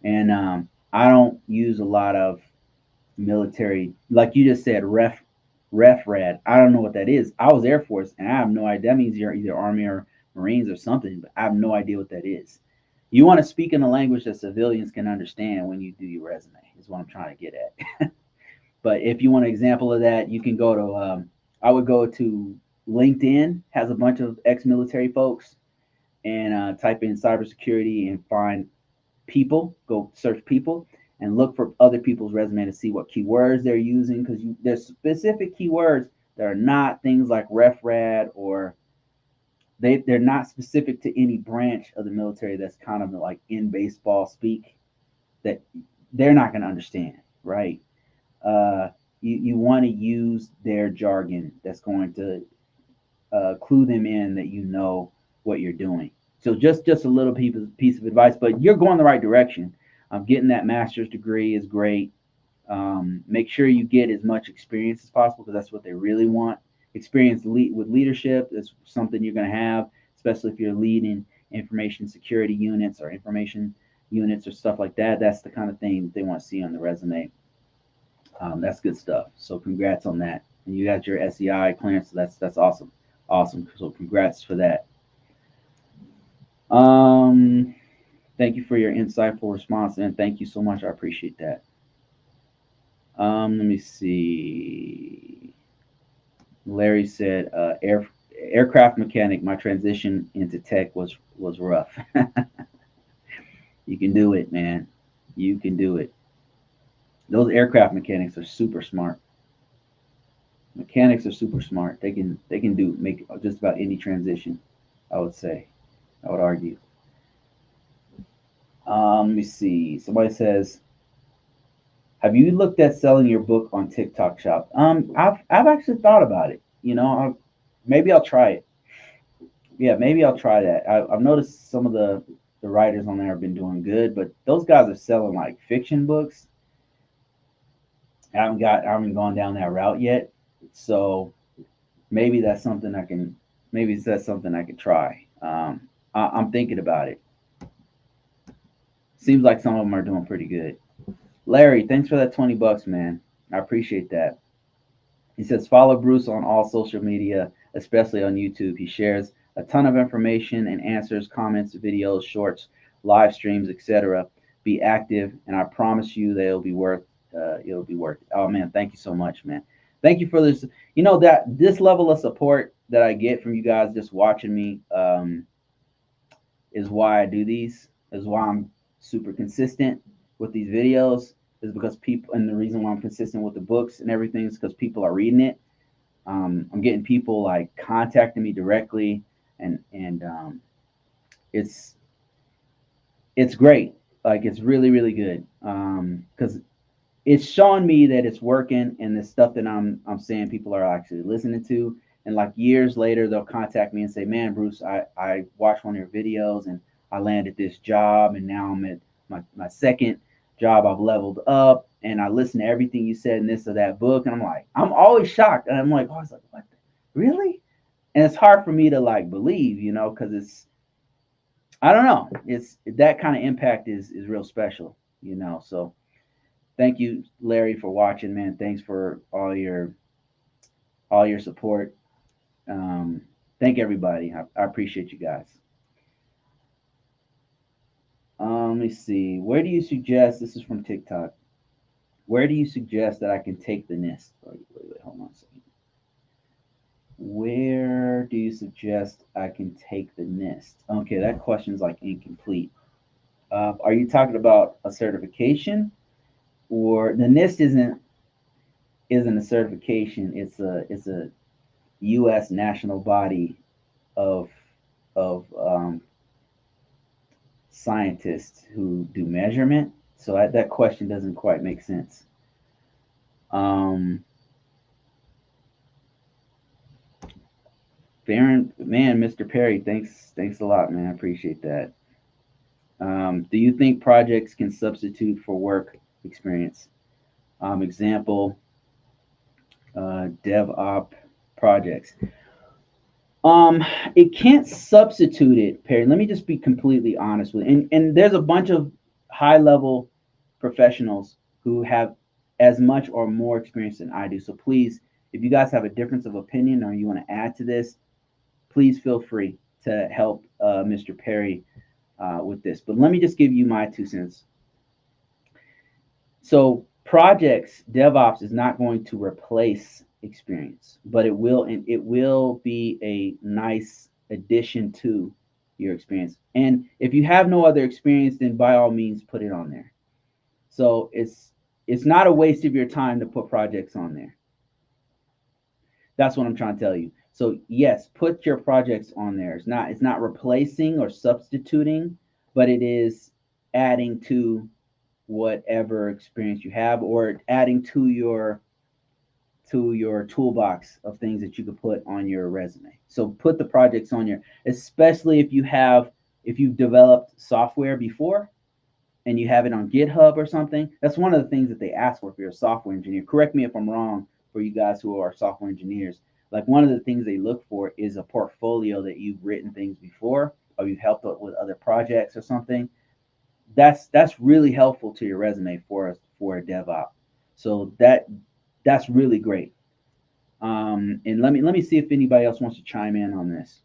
And I don't use a lot of military, like you just said, rad. I don't know what that is. I was Air Force, and I have no idea. That means you're either Army or Marines or something, but I have no idea what that is. You want to speak in a language that civilians can understand when you do your resume, is what I'm trying to get at. But if you want an example of that, you can go to, I would go to LinkedIn, has a bunch of ex-military folks, and type in cybersecurity and find people, go search people, and look for other people's resume to see what keywords they're using, because there's specific keywords that are not things like RefRad, or they're not specific to any branch of the military that's kind of like in baseball speak that they're not going to understand, right? You want to use their jargon that's going to clue them in that you know what you're doing. So just a little piece of advice, but you're going the right direction. Getting that master's degree is great. Make sure you get as much experience as possible, because that's what they really want. Experience with leadership is something you're going to have, especially if you're leading information security units or information units or stuff like that. That's the kind of thing that they want to see on the resume. That's good stuff. So congrats on that. And you got your SEI clearance. So that's awesome. Awesome. So congrats for that. Thank you for your insightful response, and thank you so much. I appreciate that. Let me see. Larry said, aircraft mechanic, my transition into tech was rough. You can do it, man. You can do it. Those aircraft mechanics are super smart. Mechanics are super smart. They can make just about any transition, I would say. I would argue. Let me see. Somebody says, have you looked at selling your book on TikTok Shop? I've actually thought about it. You know, maybe I'll try it. Yeah, maybe I'll try that. I've noticed some of the writers on there have been doing good, but those guys are selling like fiction books. I haven't gone down that route yet. So maybe that's something I can. Maybe that's something I could try. I'm thinking about it. Seems like some of them are doing pretty good. Larry, thanks for that $20, man. I appreciate that. He says, follow Bruce on all social media, especially on YouTube. He shares a ton of information and answers comments, videos, shorts, live streams, etc. Be active, and I promise you that it'll be worth it. Oh man, thank you so much, man. thank you for this. You know, that this level of support that I get from you guys just watching me is why I do these. Is why I'm super consistent with these videos. Is because people, and the reason why I'm consistent with the books and everything is because people are reading it. I'm getting people like contacting me directly, and it's it's great. Like it's really really good because it's showing me that it's working, and the stuff that I'm saying people are actually listening to. And like years later, they'll contact me and say, "Man, Bruce, I watched one of your videos and I landed this job, and now I'm at my second job. I've leveled up, and I listened to everything you said in this or that book." And I'm like, I'm always shocked, and I'm like, oh, I was like, what, really? And it's hard for me to like believe, you know, because it's, I don't know, it's that kind of impact is real special, you know. So thank you, Larry, for watching, man. Thanks for all your support. Um, thank everybody. I appreciate you guys. Let me see. Where do you suggest? This is from TikTok. Where do you suggest that I can take the NIST? Wait, hold on a second. Where do you suggest I can take the NIST? Okay, that question's like incomplete. Are you talking about a certification, or the NIST isn't a certification? It's a U.S. national body of scientists who do measurement. So that question doesn't quite make sense. Um, man, Mr. Perry, thanks a lot, man. I appreciate that. Do you think projects can substitute for work experience? Example, DevOps projects. Um, it can't substitute it, Perry. Let me just be completely honest with you. And there's a bunch of high level professionals who have as much or more experience than I do. So please, if you guys have a difference of opinion or you want to add to this, please feel free to help Mr. Perry with this. But let me just give you my 2 cents. So projects, DevOps is not going to replace experience, but it will be a nice addition to your experience. And if you have no other experience, then by all means put it on there. So it's not a waste of your time to put projects on there. That's what I'm trying to tell you. So yes, put your projects on there. It's not replacing or substituting, but it is adding to whatever experience you have, or adding to your toolbox of things that you could put on your resume. So put the projects on your, especially if you've developed software before and you have it on GitHub or something. That's one of the things that they ask for if you're a software engineer. Correct me if I'm wrong, for you guys who are software engineers. Like one of the things they look for is a portfolio that you've written things before, or you've helped out with other projects or something. That's really helpful to your resume for a DevOps. So that's really great. And let me see if anybody else wants to chime in on this.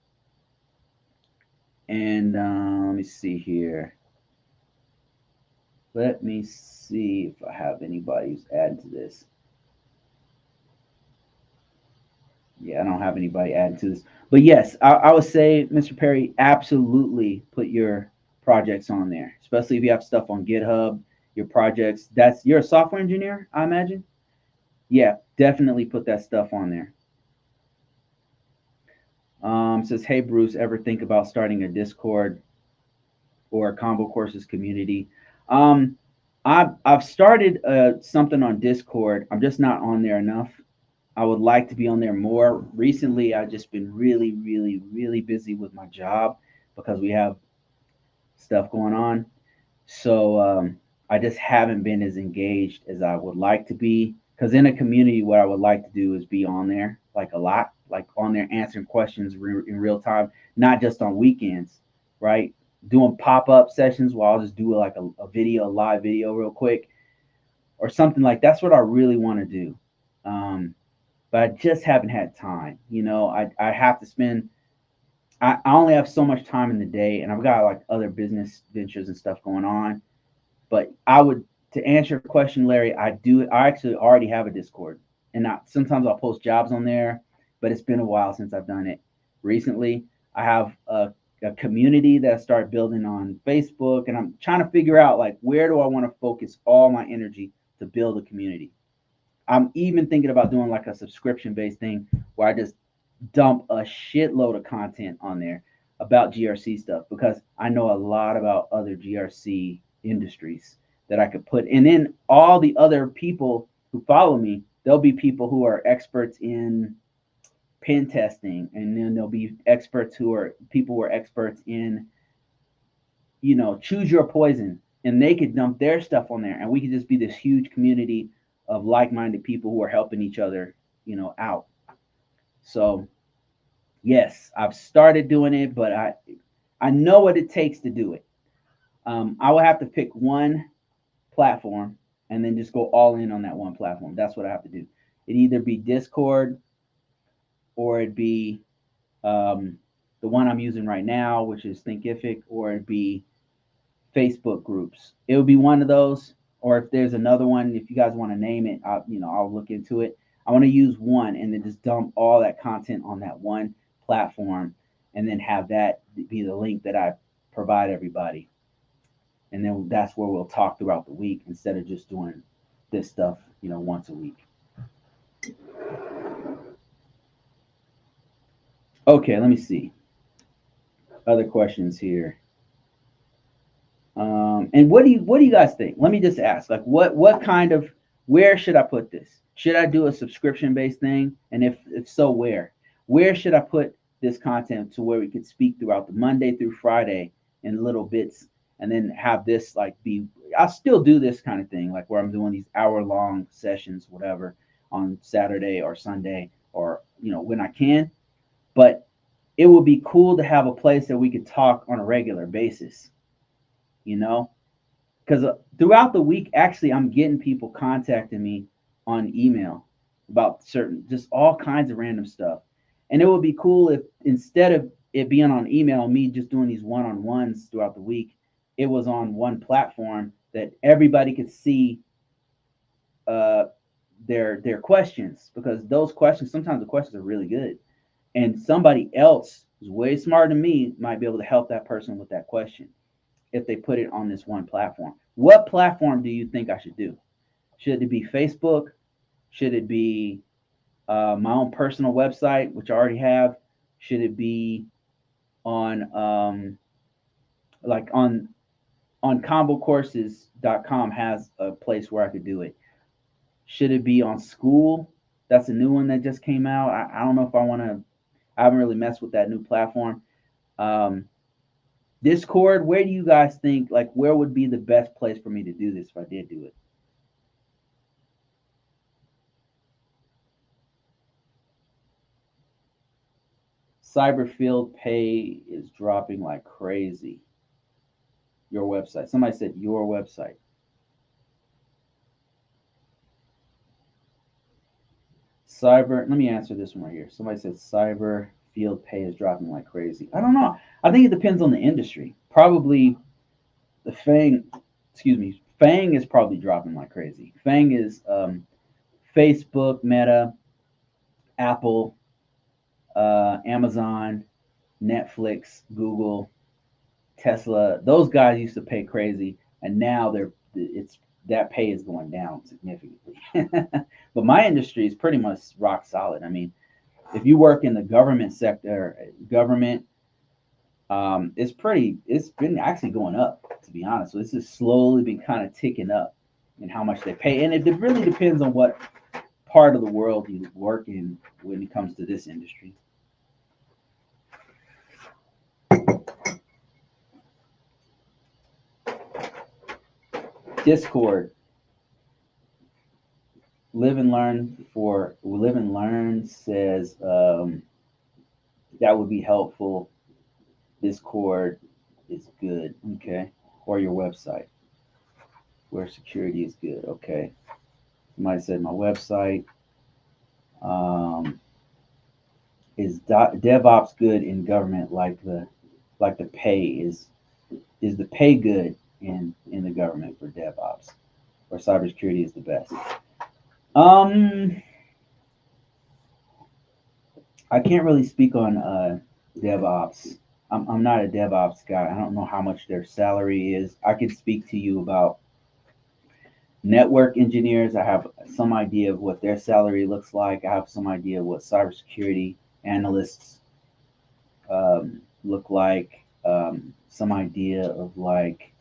And let me see here. Let me see if I have anybody who's adding to this. Yeah, I don't have anybody adding to this. But yes, I would say, Mr. Perry, absolutely put your projects on there, especially if you have stuff on GitHub, your projects. You're a software engineer, I imagine. Yeah, definitely put that stuff on there. Says, hey, Bruce, ever think about starting a Discord or a Convocourses community? Um, I've started something on Discord. I'm just not on there enough. I would like to be on there more. Recently, I've just been really, really, really busy with my job because we have stuff going on. So I just haven't been as engaged as I would like to be. Because in a community, what I would like to do is be on there like a lot, like on there answering questions in real time, not just on weekends, right? Doing pop up sessions where I'll just do like a live video real quick or something like that's what I really want to do. But I just haven't had time. You know, I have to spend. I only have so much time in the day, and I've got like other business ventures and stuff going on. But I would, to answer your question, Larry, I do. I actually already have a Discord, and sometimes I'll post jobs on there, but it's been a while since I've done it. Recently, I have a community that I started building on Facebook, and I'm trying to figure out like where do I want to focus all my energy to build a community. I'm even thinking about doing like a subscription based thing where I just dump a shitload of content on there about GRC stuff because I know a lot about other GRC industries that I could put. And then all the other people who follow me, there'll be people who are experts in pen testing, and then there'll be experts who are people who are experts in, choose your poison, and they could dump their stuff on there, and we could just be this huge community of like-minded people who are helping each other, out. So yes, I've started doing it, but I know what it takes to do it. I will have to pick one platform and then just go all in on that one platform. That's what I have to do. It'd either be Discord or it'd be the one I'm using right now, which is Thinkific, or it'd be Facebook groups. It would be one of those, or if there's another one, if you guys want to name it, I'll look into it. I want to use one and then just dump all that content on that one platform, and then have that be the link that I provide everybody. And then that's where we'll talk throughout the week instead of just doing this stuff, once a week. Okay, let me see. Other questions here. And what do you guys think? Let me just ask, like, what kind of, where should I put this? Should I do a subscription based thing? And if so, where should I put this content to where we could speak throughout the Monday through Friday in little bits, and then have this like be, I'll still do this kind of thing, like where I'm doing these hour-long sessions, whatever, on Saturday or Sunday, or when I can. But it would be cool to have a place that we could talk on a regular basis, because throughout the week, actually, I'm getting people contacting me on email about just all kinds of random stuff. And it would be cool if instead of it being on email, me just doing these one-on-ones throughout the week, it was on one platform that everybody could see their questions, because those questions, sometimes the questions are really good, and somebody else who's way smarter than me might be able to help that person with that question if they put it on this one platform. What platform do you think I should do? Should it be Facebook? Should it be my own personal website, which I already have? Should it be on like on Convocourses.com has a place where I could do it? Should it be on School? That's a new one that just came out. I don't know if I want to. I haven't really messed with that new platform. Discord, where do you guys think, like, where would be the best place for me to do this if I did do it? Cyber field pay is dropping like crazy. Your website. Somebody said your website. Cyber, let me answer this one right here. Somebody said cyber field pay is dropping like crazy. I don't know. I think it depends on the industry. Probably the FANG is probably dropping like crazy. FANG is Facebook, Meta, Apple, Amazon, Netflix, Google, Tesla. Those guys used to pay crazy, and now that pay is going down significantly. But my industry is pretty much rock solid. I mean, if you work in the government sector, it's been actually going up, to be honest. So this has slowly been kind of ticking up in how much they pay. And it really depends on what part of the world you work in when it comes to this industry. Discord. Live and Learn says that would be helpful. Discord is good. Okay. Or your website where security is good. Okay. Somebody said my website. Is DevOps good in government? Like the pay is the pay good in the government for DevOps, or cybersecurity is the best? I can't really speak on DevOps. I'm not a DevOps guy. I don't know how much their salary is. I can speak to you about network engineers. I have some idea of what their salary looks like. I have some idea of what cybersecurity analysts look like. Some idea of like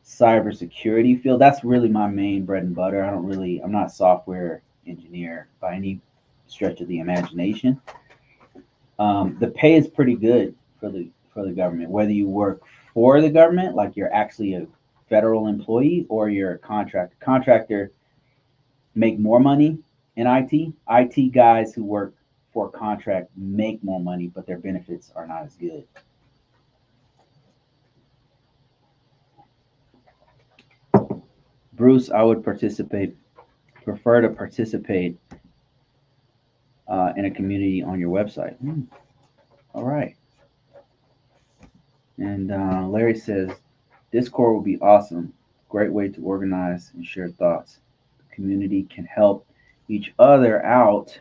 cybersecurity field. That's really my main bread and butter. I'm not a software engineer by any stretch of the imagination. The pay is pretty good for the government, whether you work for the government, like you're actually a federal employee, or you're a contractor. Contractor make more money in IT. IT guys who work for a contract make more money, but their benefits are not as good. Bruce, I would prefer to participate in a community on your website. All right. And Larry says, Discord will be awesome. Great way to organize and share thoughts. The community can help each other out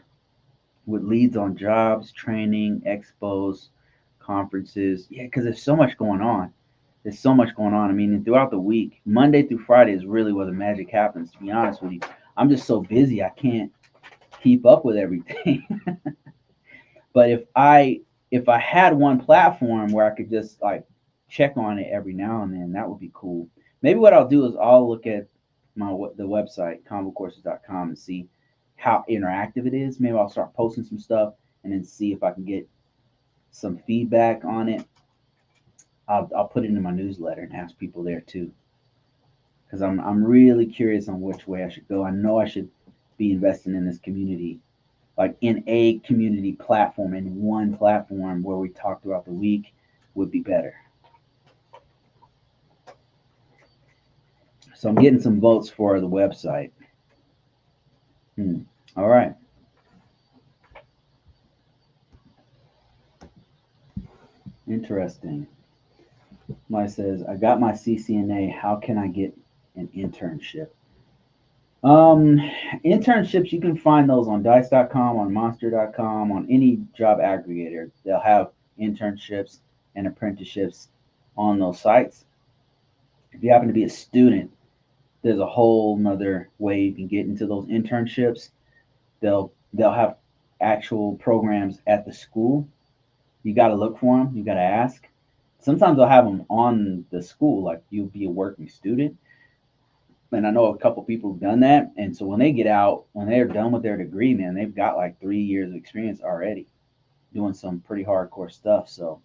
with leads on jobs, training, expos, conferences. Yeah, because there's so much going on. There's so much going on. I mean, throughout the week, Monday through Friday is really where the magic happens, to be honest with you. I'm just so busy, I can't keep up with everything. But if I had one platform where I could just like check on it every now and then, that would be cool. Maybe what I'll do is I'll look at the website convocourses.com and see how interactive it is. Maybe I'll start posting some stuff and then see if I can get some feedback on it. I'll put it in my newsletter and ask people there too, because I'm really curious on which way I should go. I know I should be investing in this community, like in a community platform, in one platform where we talk throughout the week would be better. So I'm getting some votes for the website. All right. Interesting. Somebody says, I got my CCNA. How can I get an internship? Um, Internships, you can find those on dice.com, on monster.com, on any job aggregator. They'll have internships and apprenticeships on those sites. If you happen to be a student, there's a whole nother way you can get into those internships. They'll have actual programs at the school. You got to look for them. You got to ask. Sometimes they'll have them on the school, like you'll be a working student. And I know a couple people who've done that. And so when they get out, when they're done with their degree, man, they've got like 3 years of experience already doing some pretty hardcore stuff. So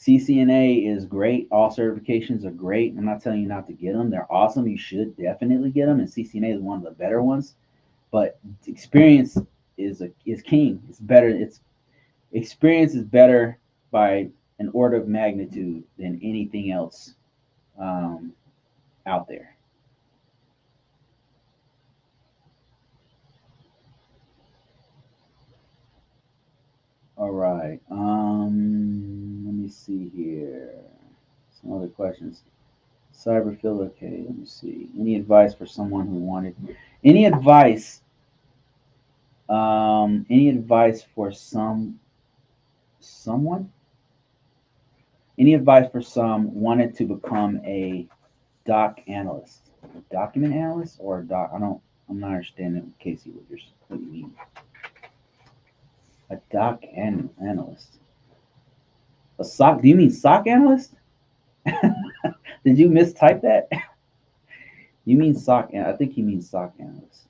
CCNA is great. All certifications are great. I'm not telling you not to get them. They're awesome. You should definitely get them. And CCNA is one of the better ones. But experience is king. It's better. It's experience is better by an order of magnitude than anything else out there. All right. Let me see here. Some other questions. Cyberfield. Okay. Let me see. Any advice for someone who wanted? Any advice? Any advice for someone? Any advice for some wanted to become a doc analyst, a document analyst, or a doc? I'm not understanding, Casey, what you mean. A doc analyst. A sock? Do you mean sock analyst? Did you mistype that? You mean sock? I think he means sock analyst.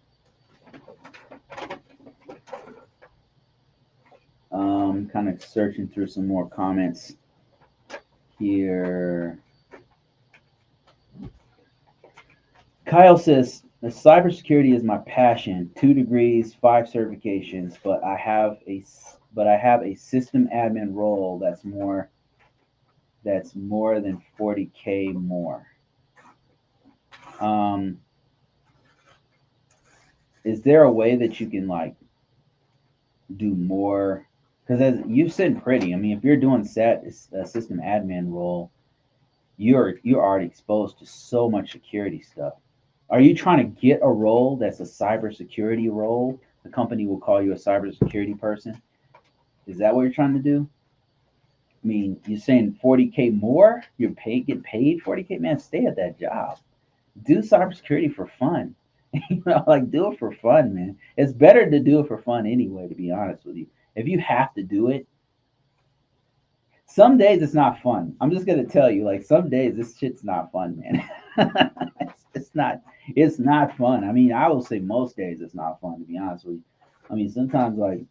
Kind of searching through some more comments here. Kyle says, cybersecurity is my passion. 2 degrees, 5 certifications, but I have a system admin role that's more than 40K more. Is there a way that you can like do more? Because as you've said, pretty. I mean, if you're doing system admin role, you're already exposed to so much security stuff. Are you trying to get a role that's a cybersecurity role, the company will call you a cybersecurity person. Is that what you're trying to do? I mean, you're saying 40K more? Get paid 40K? Man, stay at that job. Do cybersecurity for fun. Like do it for fun, man. It's better to do it for fun anyway, to be honest with you. If you have to do it, some days it's not fun. I'm just gonna tell you, like some days this shit's not fun, man. It's not fun. I mean, I will say most days it's not fun, to be honest with you. I mean, sometimes like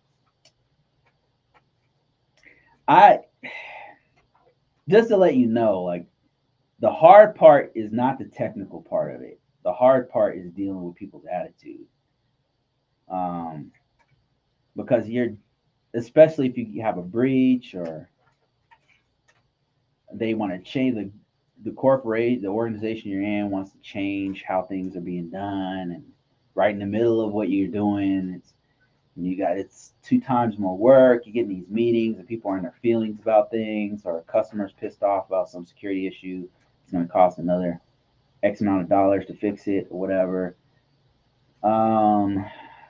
I just to let you know, like the hard part is not the technical part of it. The hard part is dealing with people's attitude. Um, because especially if you have a breach or they want to change the organization you're in wants to change how things are being done, and right in the middle of what you're doing, it's 2 times more work. You get in these meetings and people are in their feelings about things, or a customer's pissed off about some security issue. It's going to cost another X amount of dollars to fix it or whatever.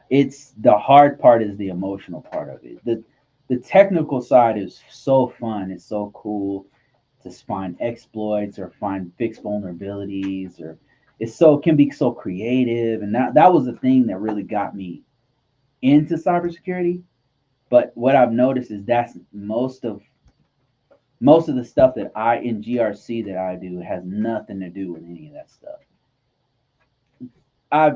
It's the hard part is the emotional part of it. The technical side is so fun. It's so cool to find exploits or find fixed vulnerabilities, or it can be so creative. And that was the thing that really got me into cybersecurity. But what I've noticed is that's most of the stuff that I in GRC that I do has nothing to do with any of that stuff.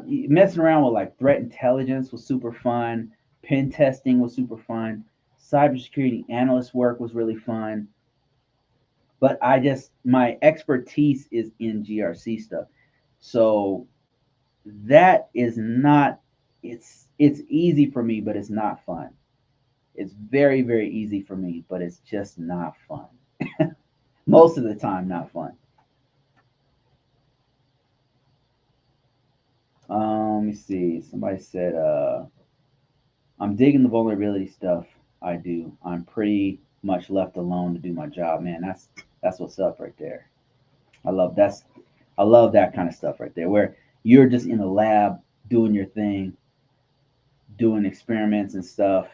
Messing around with like threat intelligence was super fun. Pen testing was super fun. Cybersecurity analyst work was really fun. But my expertise is in GRC stuff. So that is not, it's easy for me, but it's not fun. It's very, very easy for me, but it's just not fun. Most of the time, not fun. Let me see. Somebody said, I'm digging the vulnerability stuff I do. I'm pretty much left alone to do my job. Man, that's what's up right there. I love that kind of stuff right there, where you're just in the lab doing your thing, doing experiments and stuff,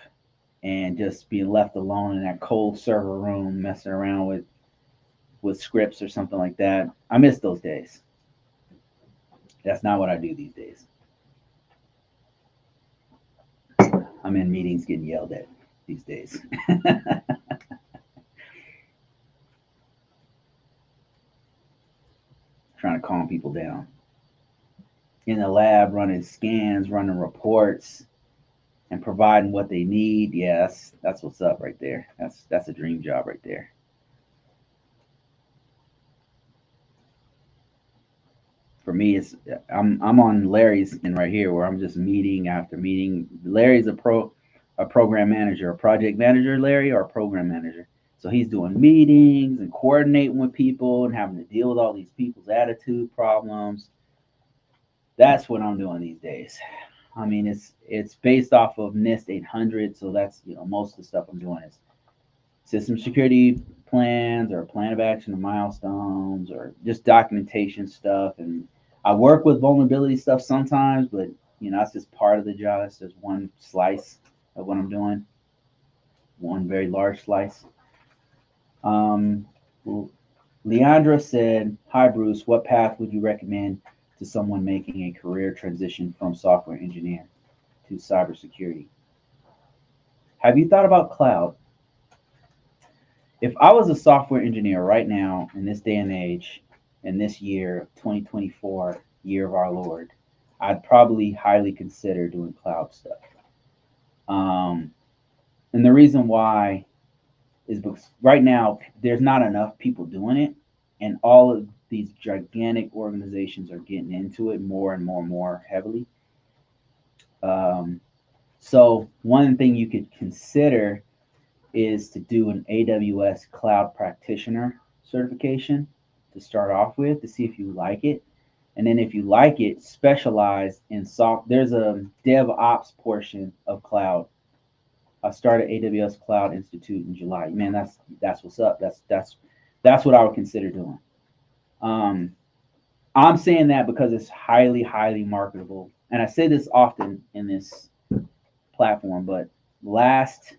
and just being left alone in that cold server room, messing around with scripts or something like that. I miss those days. That's not what I do these days. I'm in meetings getting yelled at these days. Trying to calm people down. In the lab, running scans, running reports, and providing what they need. Yeah, that's what's up right there. That's a dream job right there. For me, I'm on Larry's end right here, where I'm just meeting after meeting. Larry's a program manager, a project manager, Larry, or a program manager. So he's doing meetings and coordinating with people and having to deal with all these people's attitude problems. That's what I'm doing these days. I mean, it's based off of NIST 800, so that's most of the stuff I'm doing is system security plans or plan of action and milestones or just documentation stuff. And I work with vulnerability stuff sometimes, but that's just part of the job. That's just one slice of what I'm doing, one very large slice. Leandra said, "Hi Bruce, what path would you recommend to someone making a career transition from software engineer to cybersecurity? Have you thought about cloud? If I was a software engineer right now in this day and age, in this year, 2024, year of our Lord, I'd probably highly consider doing cloud stuff. And the reason why is because right now there's not enough people doing it, and all of these gigantic organizations are getting into it more and more and more heavily. So one thing you could consider is to do an AWS Cloud Practitioner certification to start off with, to see if you like it. And then if you like it, specialize in there's a DevOps portion of cloud. I started AWS Cloud Institute in July. Man, that's what's up. That's what I would consider doing. I'm saying that because it's highly, highly marketable. And I say this often in this platform, but last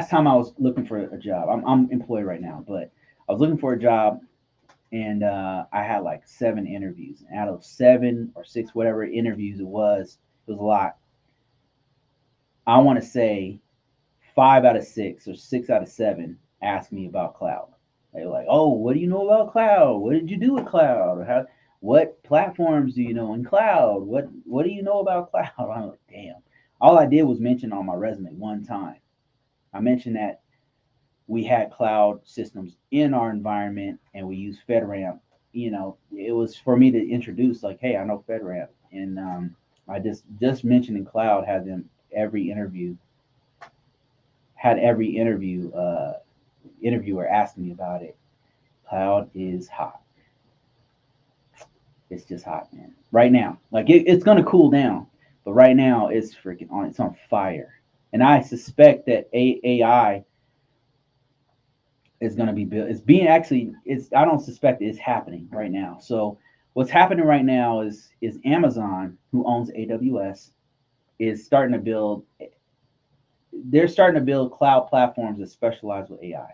time I was looking for a job, I'm employed right now, but I was looking for a job, and I had like 7 interviews. And out of 7 or 6, whatever interviews it was a lot. I want to say 5 out of 6 or 6 out of 7 asked me about cloud. They were like, "Oh, what do you know about cloud? What did you do with cloud? What platforms do you know in cloud? What do you know about cloud?" I'm like, damn. All I did was mention on my resume one time. I mentioned that we had cloud systems in our environment and we use FedRAMP. It was for me to introduce, like, hey, I know FedRAMP, and I just mentioning cloud had them every interview had every interviewer asking me about it. Cloud is hot. It's just hot, man. Right now, like it's gonna cool down, but right now it's freaking on. It's on fire, and I suspect that AI is going to be built. It's being actually. It's. I don't suspect it's happening right now. So what's happening right now is Amazon, who owns AWS, is starting to build. They're starting to build cloud platforms that specialize with AI.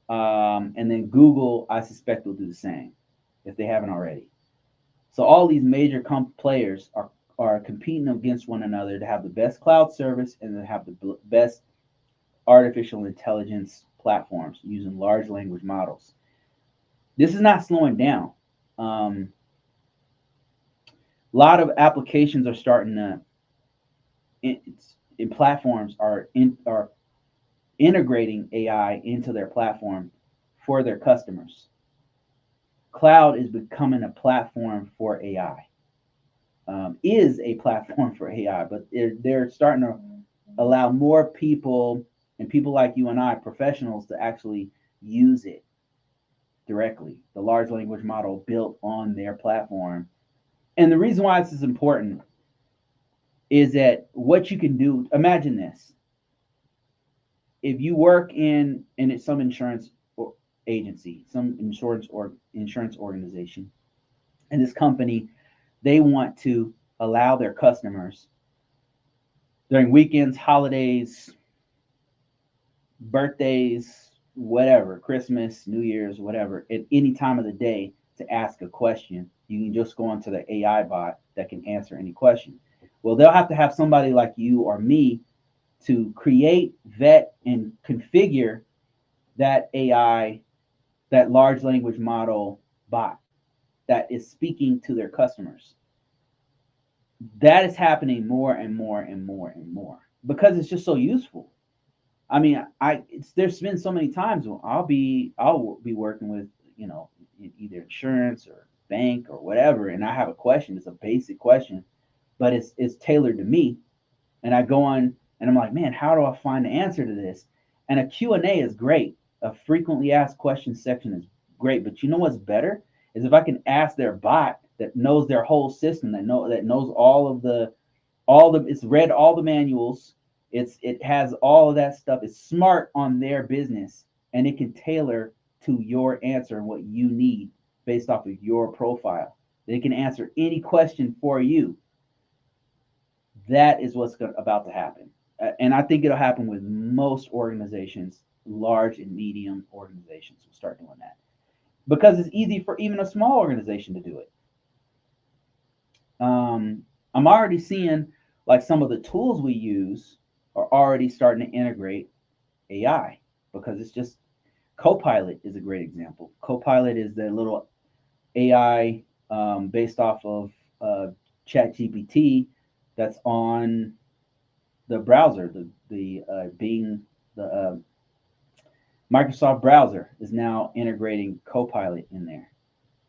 And then Google, I suspect, will do the same if they haven't already. So all these major players are competing against one another to have the best cloud service and to have the best artificial intelligence platforms using large language models. This is not slowing down. A lot of applications are starting to, in platforms are integrating AI into their platform for their customers. Cloud is becoming a platform for AI. Is a platform for AI, but they're starting to allow more people and people like you and I, professionals, to actually use it directly. The large language model built on their platform. And the reason why this is important is that what you can do, imagine this. If you work in some insurance agency, some insurance organization, and this company, they want to allow their customers during weekends, holidays, birthdays, whatever, Christmas, New Year's, whatever, at any time of the day to ask a question. You can just go onto the AI bot that can answer any question. Well, they'll have to have somebody like you or me to create, vet, and configure that AI, that large language model bot that is speaking to their customers. That is happening more and more and more and more because it's just so useful. I mean, there's been so many times when I'll be working with, either insurance or bank or whatever, and I have a question. It's a basic question, but it's tailored to me, and I go on and I'm like, man, how do I find the answer to this? And a Q&A is great. A frequently asked questions section is great, but you know what's better is if I can ask their bot that knows their whole system, that knows it's read all the manuals. It has all of that stuff. It's smart on their business, and it can tailor to your answer and what you need based off of your profile. They can answer any question for you. That is what's about to happen. And I think it'll happen with most organizations, large and medium organizations will start doing that because it's easy for even a small organization to do it. I'm already seeing like some of the tools we use are already starting to integrate AI because it's just Copilot is a great example. Copilot is the little AI based off of ChatGPT that's on the browser. The Bing, the Microsoft browser is now integrating Copilot in there.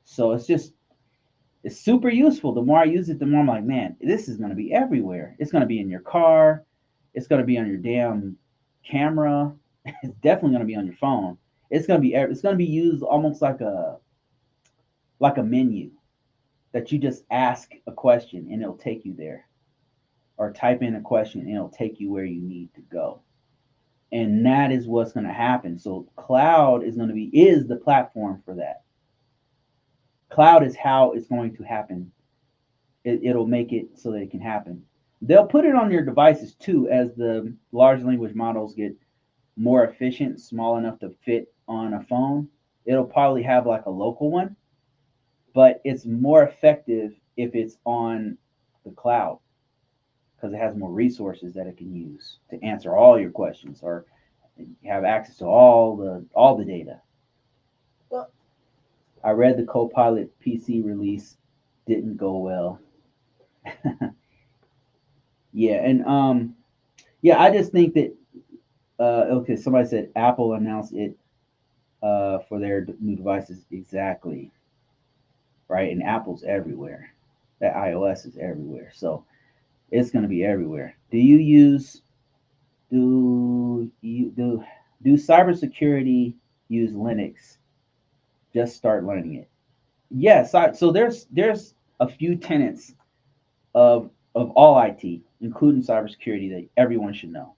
So it's super useful. The more I use it, the more I'm like, man, this is going to be everywhere. It's going to be in your car. It's going to be on your damn camera. It's definitely going to be on your phone. It's going to be used almost like a menu that you just ask a question and it'll take you there, or type in a question and it'll take you where you need to go. And that is what's going to happen. So cloud is the platform for that. Cloud is how it's going to happen it'll make it so that it can happen. They'll put it on your devices too as the large language models get more efficient, small enough to fit on a phone. It'll probably have like a local one, but it's more effective if it's on the cloud because it has more resources that it can use to answer all your questions or have access to all the data. Well, I read the Copilot PC release didn't go well. Yeah, and yeah, I just think that okay, somebody said Apple announced it for their new devices exactly, right? And Apple's everywhere. That iOS is everywhere, so it's going to be everywhere. Do you do cybersecurity use Linux? Just start learning it. Yes, so there's a few tenets of all IT, including cybersecurity, that everyone should know.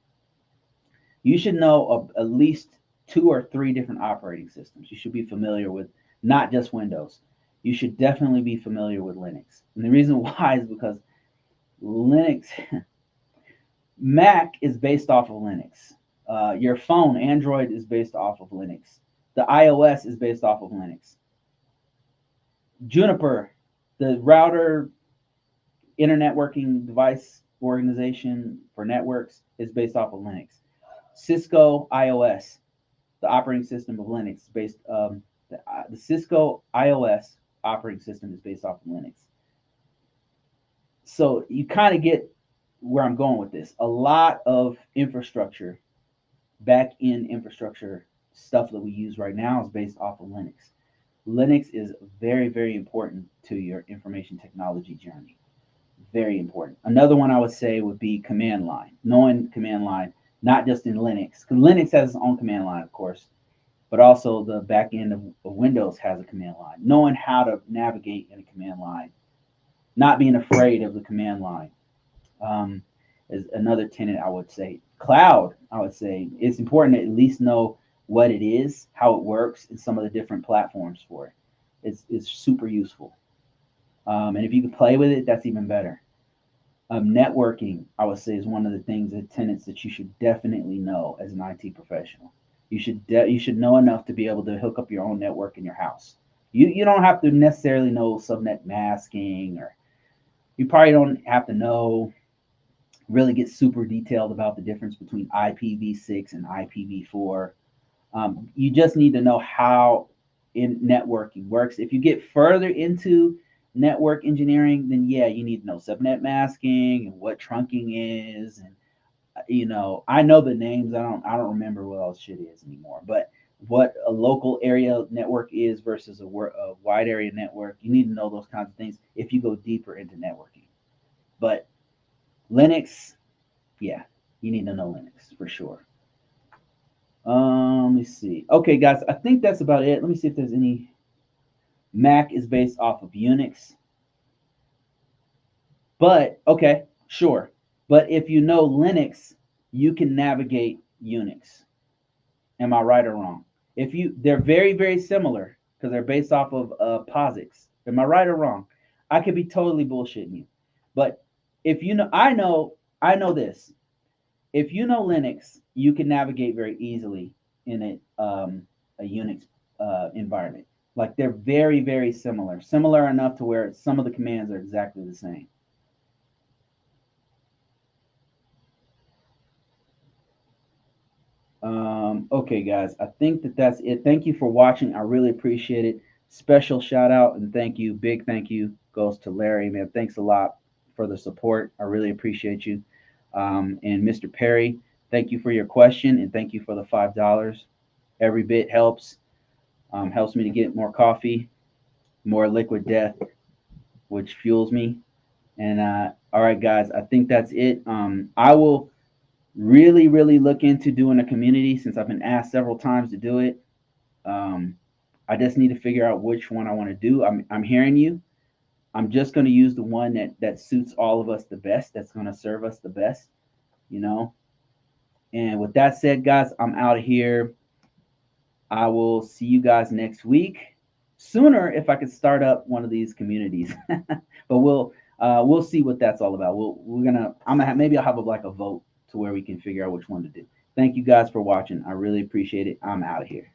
You should know of at least two or three different operating systems. You should be familiar with not just Windows. You should definitely be familiar with Linux. And the reason why is because Linux, Mac is based off of Linux. Your phone, Android, is based off of Linux. The iOS is based off of Linux. Juniper, the router internet working device organization for networks, is based off of Linux. Cisco iOS, the operating system of Linux, based the Cisco iOS operating system is based off of Linux. So you kind of get where I'm going with this. A lot of infrastructure, back end infrastructure stuff that we use right now is based off of Linux. Linux is very, very important to your information technology journey. Very important. Another one I would say would be command line. Knowing command line, not just in Linux, because Linux has its own command line, of course, but also the back end of Windows has a command line. Knowing how to navigate in a command line, not being afraid of the command line, um, is another tenet I would say. Cloud, I would say it's important to at least know what it is, how it works, and some of the different platforms for it. It's super useful. And if you can play with it, that's even better. Networking, I would say, is one of the things, the tenets that you should definitely know as an IT professional. You should know enough to be able to hook up your own network in your house. You don't have to necessarily know subnet masking, or you probably don't have to know really get super detailed about the difference between IPv6 and IPv4. You just need to know how in networking works. If you get further into network engineering, then yeah, you need to know subnet masking and what trunking is, and I know the names. I don't remember what all shit is anymore. But what a local area network is versus a wide area network, you need to know those kinds of things if you go deeper into networking. But Linux, yeah, you need to know Linux for sure. Let me see. Okay, guys, I think that's about it. Let me see if there's any. Mac is based off of Unix, but okay, sure. But if you know Linux, you can navigate Unix. Am I right or wrong? They're very, very similar because they're based off of POSIX. Am I right or wrong? I could be totally bullshitting you, but if you know, I know this. If you know Linux, you can navigate very easily in a Unix environment. Like they're very, very similar enough to where some of the commands are exactly the same. Okay, guys, I think that's it. Thank you for watching. I really appreciate it. Special shout out and thank you, big thank you goes to Larry. Man, thanks a lot for the support. I really appreciate you. And Mr. Perry, thank you for your question and thank you for the $5. Every bit helps. Helps me to get more coffee, more liquid death, which fuels me. And all right, guys, I think that's it. I will really, really look into doing a community since I've been asked several times to do it. Um, I just need to figure out which one I want to do. I'm hearing you. I'm just going to use the one that suits all of us the best. That's going to serve us the best, you know. And with that said, guys, I'm out of here. I will see you guys next week. Sooner if I could start up one of these communities, but we'll see what that's all about. Maybe I'll have like a vote to where we can figure out which one to do. Thank you guys for watching. I really appreciate it. I'm out of here.